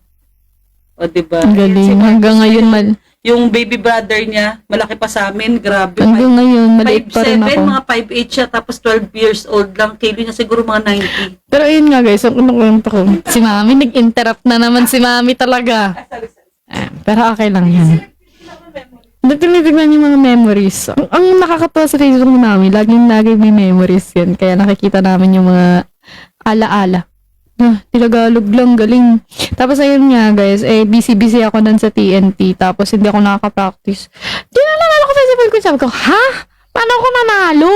O, diba? Ang galing. Hanggang ngayon, Yung baby brother niya, malaki pa sa amin, grabe. hanggang ngayon, maliit pa rin 5'7", ako. mga 5'8" siya, tapos 12 years old lang. Kilo niya siguro mga 90. Pero ayun nga, guys. Ang kinukwento ko. Si Mami, nag-interrupt na naman si Mami talaga. Pero okay lang yan. Tinitignan yung mga memories. Ang nakakatawa sa Facebook ni Mami, laging may memories yan. Kaya nakikita namin yung mga ala-ala. Tinagalog lang, galing. Tapos ayun nga guys, busy ako nun sa TNT. Tapos hindi ako nakaka-practice. Di na nanalo ko festival ko. Sabi ko, ha? Paano ako nanalo?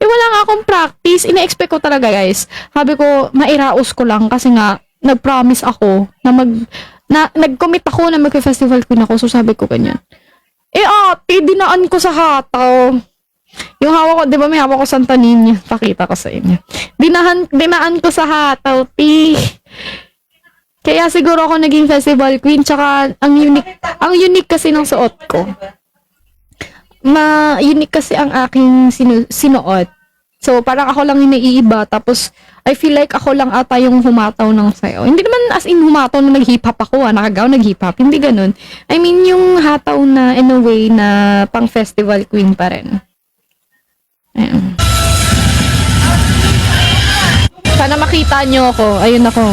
Wala nga akong practice. Ina-expect ko talaga guys. Sabi ko, mairaos ko lang kasi nga, nag-promise ako na nag-commit ako na mag-festival queen ako. So sabi ko ganyan. Ate, dinaan ko sa hataw. Yung hawak ko, di ba may hawak ko Santa Niña? Pakita ko sa inyo. Dinaan ko sa hataw, ti. Kaya siguro ako naging festival queen. Tsaka, ang unique kasi ng suot ko. Unique kasi ang aking sinuot. So, parang ako lang yung naiiba. Tapos, I feel like ako lang ata yung humataw ng sayo. Hindi naman as in humataw na nag-hip-hop ako, nakagaw nag-hip-hop. Hindi ganun. I mean, yung hataw na in a way na pang festival queen pa rin. Ayan. Sana makita nyo ako. Ayun ako.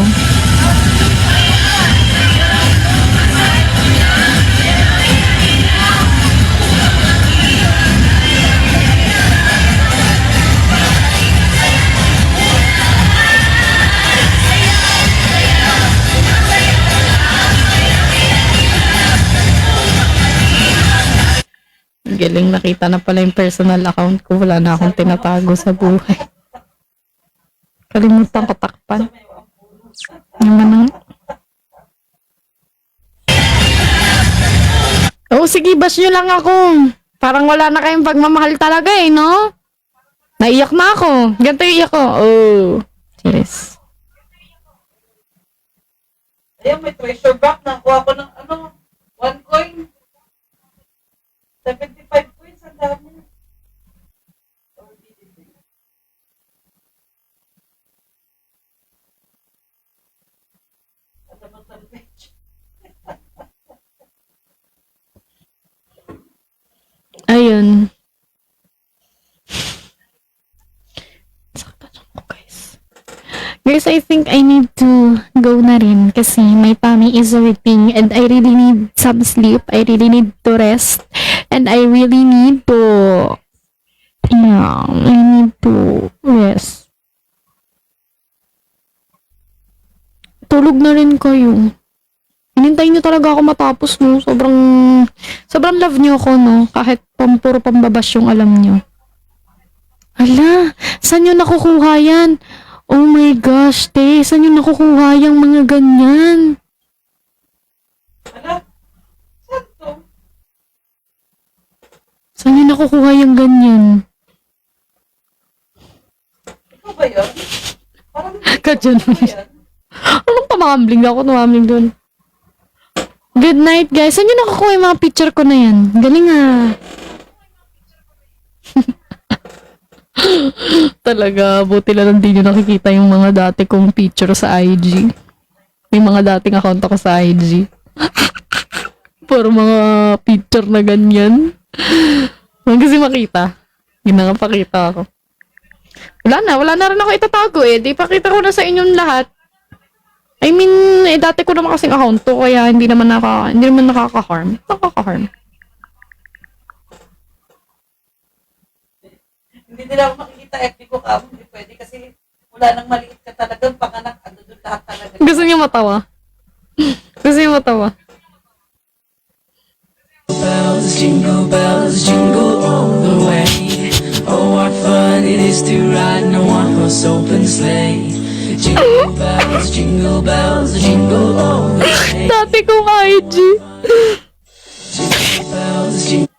Galing, nakita na pala yung personal account ko. Wala na akong tinatago sa buhay. Kalimutan ko takpan. Naman sige, bash nyo lang ako. Parang wala na kayong pagmamahal talaga no? Naiyak na ako. Ganito yung iyak ko. Serious. Ayan, may treasure box. Nakuha ko ng 1 coin. 75 coins, ang dami. Ayun. Guys, I think I need to go na rin kasi my tummy is hurting and I really need some sleep. I really need to rest. And I really need to rest. Tulog na rin kayo. Hinintay nyo talaga ako matapos, no? Sobrang love nyo ako, no? Kahit puro pambabas yung alam nyo. Hala, saan nyo nakukuha yan? Oh my gosh, te, saan nyo nakukuha yung mga ganyan? Ala, saan to? Saan nyo nakukuha yung ganyan? Ikaw ba yun? Parang Kadyan mo. yan. Anong tumambling ako? Tumambling doon. Good night, guys. Saan nyo nakukuha yung mga picture ko na yan? Galing Talaga, buti lang hindi nyo nakikita yung mga dati kong picture sa IG. Yung mga dating account ako sa IG. Puro mga picture na ganyan. Huwag kasi makita. Ginangapakita ako. Wala na rin ako itatago eh. Di pakita ko na sa inyong lahat. I mean, dati ko naman kasing account to, kaya hindi naman nakaka-harm. Nakaka-harm. Hindi nila ako makikita FB ko ka. Hindi pwede kasi wala nang maliit ka talaga. Panganak, ano doon lahat talaga. Gusto niyo matawa? Gusto niyo matawa? Jingle bells, jingle all the way. Oh, what fun it is to ride in a one-horse open sleigh. Jingle bells, jingle all the way. Dati kong IG. Jingle bells, jingle.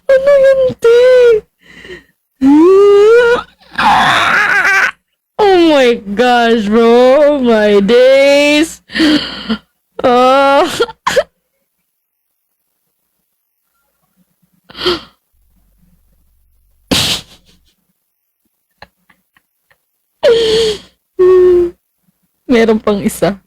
Ano yun, te? Oh my gosh, bro. Oh my days. Oh. Meron pang isa.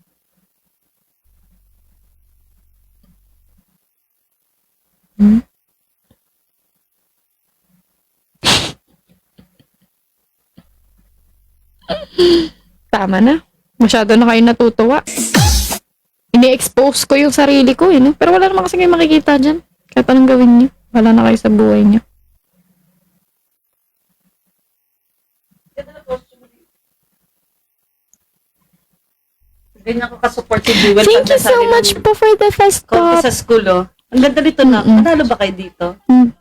Tama na. Masyado na kayo natutuwa. Ini-expose ko yung sarili ko, no? Pero wala naman kasi kayo makikita dyan. Kahit anong gawin niyo. Wala na kayo sa buhay niyo. Ganyan ko ka-support si Jewel. Thank pag you so nasabi ng much po for the fast coffee talk. sa school, oh. Ang ganda nito na. Panalo ba kayo dito?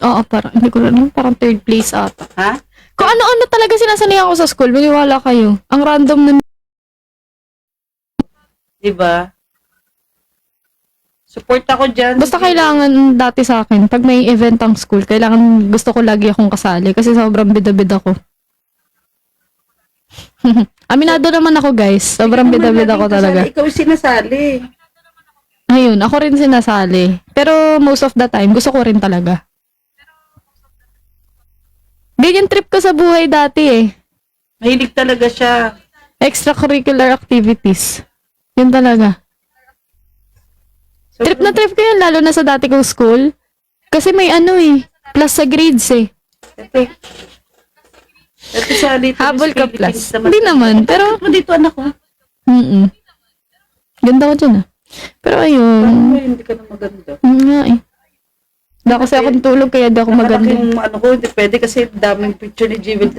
Oo, parang, hindi ko alam, parang third place ata. Ha? Kung ano-ano talaga sinasalihan ko sa school, maniwala kayo. Ang random na. Diba? Support ako dyan. Basta kailangan dati sa akin, pag may event ang school, kailangan gusto ko lagi akong kasali kasi sobrang bida-bida ko. Aminado naman ako, guys. Sobrang bida-bida ko talaga. Ikaw yung sinasali. Ayun, ako rin sinasali. Pero most of the time, gusto ko rin talaga. Ganyan trip ko sa buhay dati eh. Mahilig talaga siya. Extracurricular activities. Yun talaga. So, Trip na trip ko yun, lalo na sa dati kong school. Kasi may ano eh, plus sa grades eh. Ito sa dito. Habol ka Philippines plus. Hindi naman, pero... Bakit mo dito, anak ko? Ganda ko dyan ah. Pero ayun. Ay, hindi ka na maganda. Yun nga eh. Hindi kasi ako tulog kaya di ako maganda. Yung ano ko, hindi pwede kasi daming picture ni Jewel.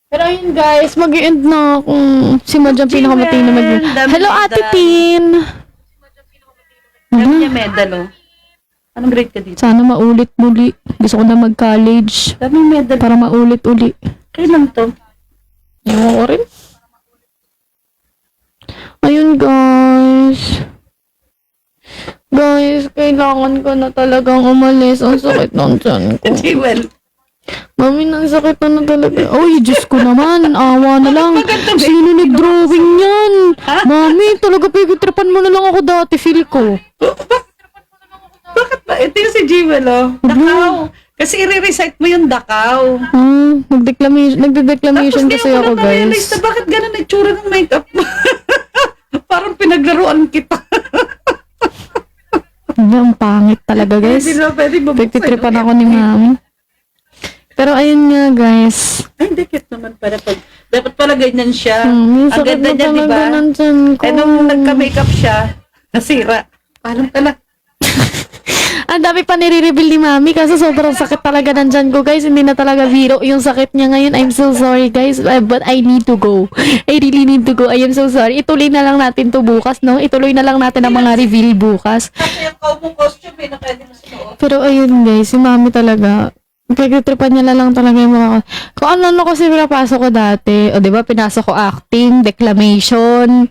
Pero ayun guys, mag-i-end na kung si Madjang pinakamatino na mag- dami Hello medal. Ate Tin! Dami niya medal, oh. Anong grade ka dito? Sana maulit muli. Gusto ko na mag-college. Daming medal. Para maulit uli. Kailan to? Ewan ko rin. Ayun guys. Guys, kailangan ko na talagang umalis. Ang sakit ng tiyan ko. Jewel. Mami, nang sakit na talaga. Uy, Diyos ko naman. Awa na lang. Sino nag-drawing yan? Mami, talaga pagkitripan mo na lang ako dati, feel ko. Bakit ba? Ito yung si Jewel, oh. Dakaw. Kasi i-recite mo yung Dakaw. Nagde-declamation kasi ngayon ko ako, na na-realize guys. na bakit ganun itsura ng makeup mo. Parang pinaglaruan kita. Ang pangit talaga, guys. Hindi na pwede babuksan. Pagkitripan ako ni Mami. Pero ayun nga, guys. Ay, hindi cute naman para pag... Dapat pala ganyan siya. Ang Ang sakit ganda na niya, di talaga ba? ng tiyan ko. Eh, nung nagka-makeup siya, nasira. Paano pala? Ang dami pa nire-reveal ni Mami kasi sobrang sakit talaga ng tiyan ko, guys. Hindi na talaga biro yung sakit niya ngayon. I'm so sorry, guys. But I need to go. I really need to go. I am so sorry. Ituloy na lang natin to bukas, no? Ituloy na lang natin ang mga reveal bukas. Kasi yung mong costume, na pwede mo sinuot. Pero ayun, guys. Si Mami talaga. Pagkitripan niya na lang talaga yung mga... Kung ano kasi pinapasok ko dati. O, di ba? Pinasok ko acting, declamation,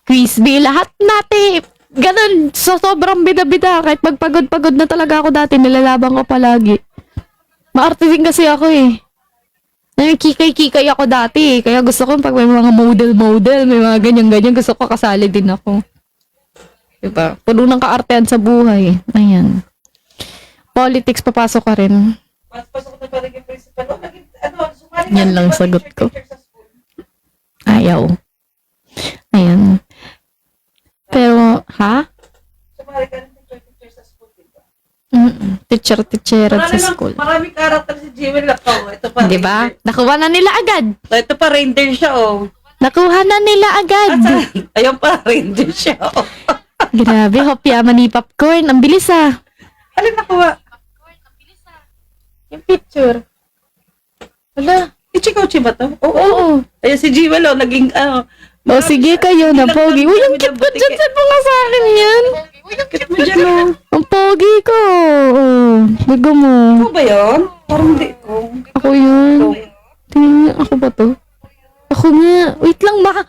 quiz bee, lahat natin. Ganun. So, sobrang bida-bida. Kahit magpagod-pagod na talaga ako dati, nilalabang ko palagi. Maarte din kasi ako eh. Kikay-kikay ako dati eh. Kaya gusto ko pag may mga model-model, may mga ganyan-ganyan, gusto ko kasali din ako. Diba? Puno ng kaartehan sa buhay. Ayan. Politics, papasok ka rin. Pasok na pala yung principal. Oh, naging, sumali Yan ka, lang di ba, sagot ko. picture sa school? Ayaw. Ayan. Pero, teacher-teacher sa school. Maraming karakter si Jewel ako. Ito pa. Di ba? Nakuha na nila agad. Ito pa, reindeer siya, oh. Nakuha na nila agad. Ayun pa, reindeer siya, oh. Grabe, hopya ni popcorn. Ang bilis ah. Alin nakuha? Yung picture. Hala. Ichikochi ba to? Oo. Ayun si Jewel, oh, naging, O sige kayo na pogi. Uy, ang cute ko dyan. Saan mo nga sa akin yan? Kit mo dyan, oh. Ang pogi ko. Oh, bigo mo. Ano ba yun? Parang hindi ko. Ako yun. Tingnan niyo, ako ba to? Ako nga. Wait lang, baka.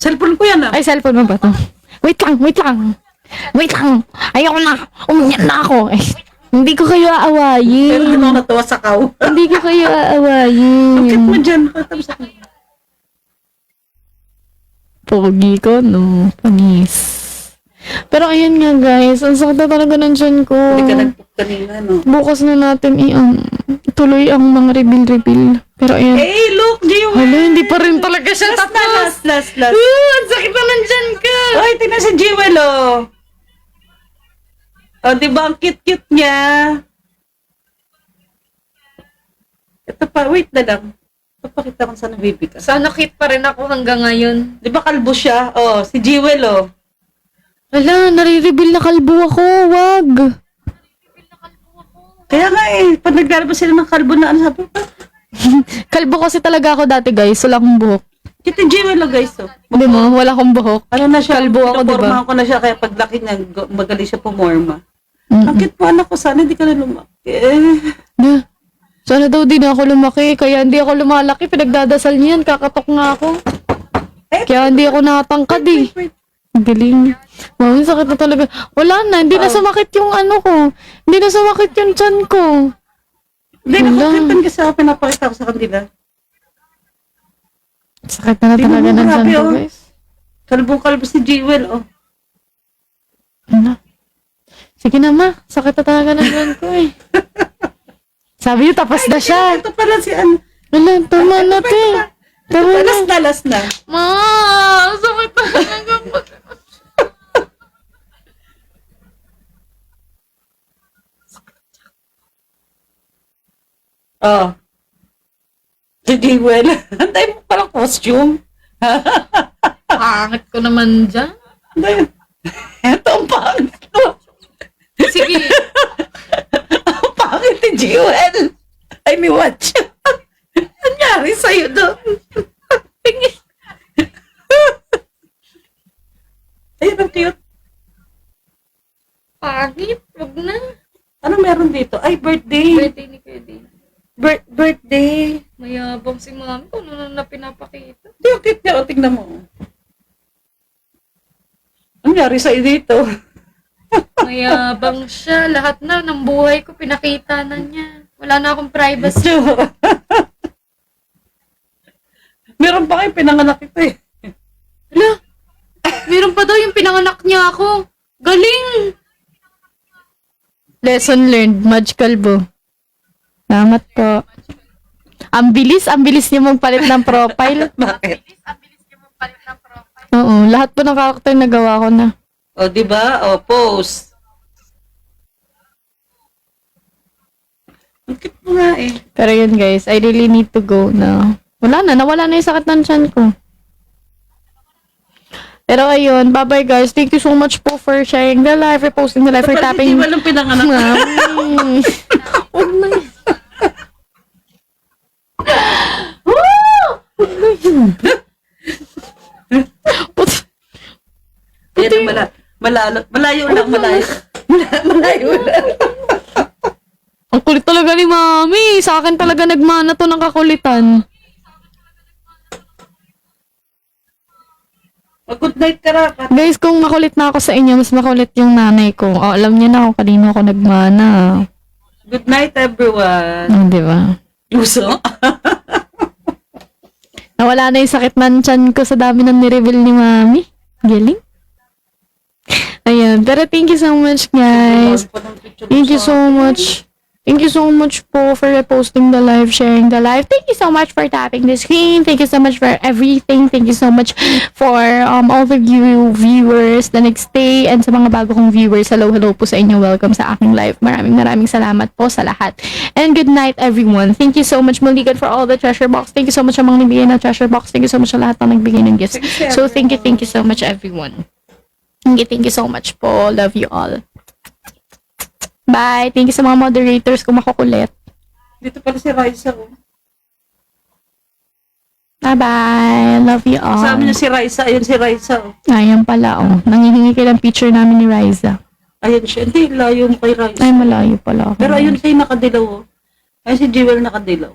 Cellphone ko yan, ah. Ay, cellphone mo ba to? Wait lang. Wait lang. Ayoko na. Umiyak na ako. Eh, hindi ko kayo Pero aawayin. hindi mo natuwa sa kaw. Hindi ko kayo Kit mo aawayin. dyan. Tapos ako. Pogi ko, no? Panis. Pero ayan nga, guys. Ang sakit na talaga ng tiyan ko. Hindi ka nag-book kanina, no? Bukas na natin tuloy ang mga reveal. Pero ayan. Hey, look, Jewel! Hala, hindi pa rin talaga siya Last na, tapos. last. Ang sakit na ng tiyan ko. Ay, tingnan si Jewel, oh. Oh, di ba ang cute-cute niya? Ito pa, wait na lang. Papakita ko saan baby ka. Sana cute pa rin ako hanggang ngayon. Di ba kalbo siya? Oh, si Jewel, oh. Hala, nare-reveal na kalbo ako. Wag. Kaya nga eh, pag naglalabas sila ng kalbo na ano, sabi ko, Kalbo kasi talaga ako dati, guys. Wala akong buhok. cute yung Jewel, oh, guys, oh. Hindi mo, wala akong buhok. Ano na siya? Kalbo ako, diba? Pinupormahan ko na siya, kaya paglaki niya, magaling siya pumorma. Ang cute mo, anak ko, sana hindi ka na lumaki. Na, sana daw din ako lumaki. Kaya hindi ako lumalaki. Pinagdadasal niyan. Kakatok nga ako. Kaya hindi ako natangkad eh. Wait. Ang galing. Mami, sakit na talaga. Wala na. Hindi na sumakit yung ano ko. Hindi na sumakit yung tiyan ko. Hindi, nakukitan kasi ako, pinapakita ko sa kanila. Sakit na talaga ng tiyan Grabe, ko, oh. guys. Kalbong-kalbo si Jewel, oh. Ano? Sige na, ma. Sakit na talaga ng tiyan ko eh. Sabi niyo, tapos na siya. Ito pala si ano. Wala, tama na, te. Tama na. Last na. Ma, sakit na talaga po. Oh. Si Jewel. Antay mo palang costume. Pangit ko naman dyan. Antay. Ito ang pangit ko. Sige. Ang pangit ni Jewel. Ay, may watch. Nangyari sa'yo doon. Ayun, ang cute. Pangit. Wag na. Ano meron dito? Ay, birthday. Birthday ni Kedi. Birthday. Mayabang si mami kung ano na pinapakita. Hindi, ang cute niya. O, tignan mo. Ang nangyari sa'yo dito. Mayabang siya. Lahat na ng buhay ko pinakita na niya. Wala na akong privacy. Meron pa kayo pinanganak ito eh. Hala, meron pa daw yung pinanganak niya ako. Galing! Lesson learned, Madge Calvo. Salamat po. Ang bilis niya magpalit ng profile. Bakit? Oo, lahat po ng karakter na gawa ko na. O, diba? O, post. Ang cute mo nga eh. Pero yun guys, I really need to go na. Wala na, nawala na yung sakit ng tiyan ko. Pero ayun, bye-bye guys. Thank you so much po for sharing the live, reposting the live, for Parang tapping. hindi walang pinanganak. Mami. Huwag na. Put- Yan ang malayo lang. Malayo lang. Ang kulit talaga ni Mami. Sa akin talaga nagmana to ng kakulitan. Good night ka rapat. Guys, kung makulit na ako sa inyo, mas makulit yung nanay ko. Oh, alam niyo na kung kanino ako nagmana. Good night everyone. Di ba? Luso? Nawala na yung sakit ng tiyan ko sa dami ng nireveal ni Mami. Galing. Ayan. Pero thank you so much, guys. Thank you so much. Thank you so much po for reposting the live, sharing the live. Thank you so much for tapping the screen. Thank you so much for everything. Thank you so much for all of you viewers the next day and sa mga bago kong viewers. Hello po sa inyo. Welcome sa aking live. Maraming salamat po sa lahat. And good night everyone. Thank you so much Maligan for all the treasure box. Thank you so much sa mga nagbigay ng treasure box. Thank you so much sa lahat ng nagbigay ng gifts. So thank you so much everyone. Thank you so much po. Love you all. Bye. Thank you sa mga moderators kung makukulit. Dito pala si Raisa, oh. Bye-bye. Love you all. Sa amin na si Raisa. Ayun si Raisa, oh. Ayan pala, oh. Nangihingi kayo ng picture namin ni Riza. Ayun siya. Hindi, layo mo kay Raisa. Ay, malayo pala. Pero ayun siya yung nakadilaw, oh. Ayun si Jewel nakadilaw.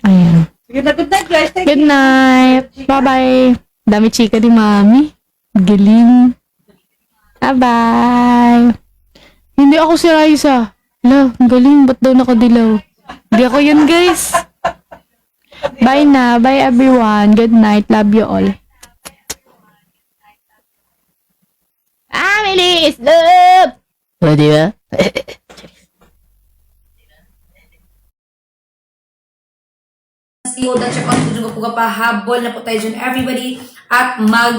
Ayan. Sige na, good night, guys. Thank Good you. night. Bye-bye. Dami chika ni Mami. Galing. Bye-bye. Hindi ako si Raisa. Hala, ang galing. Ba't daw nakadilaw? Hindi ako yun, guys. Bye na. Bye, everyone. Good night. Love you all. Melis! Love! O, diba? CEO, check out po pa habol na po tayo dyan everybody at mag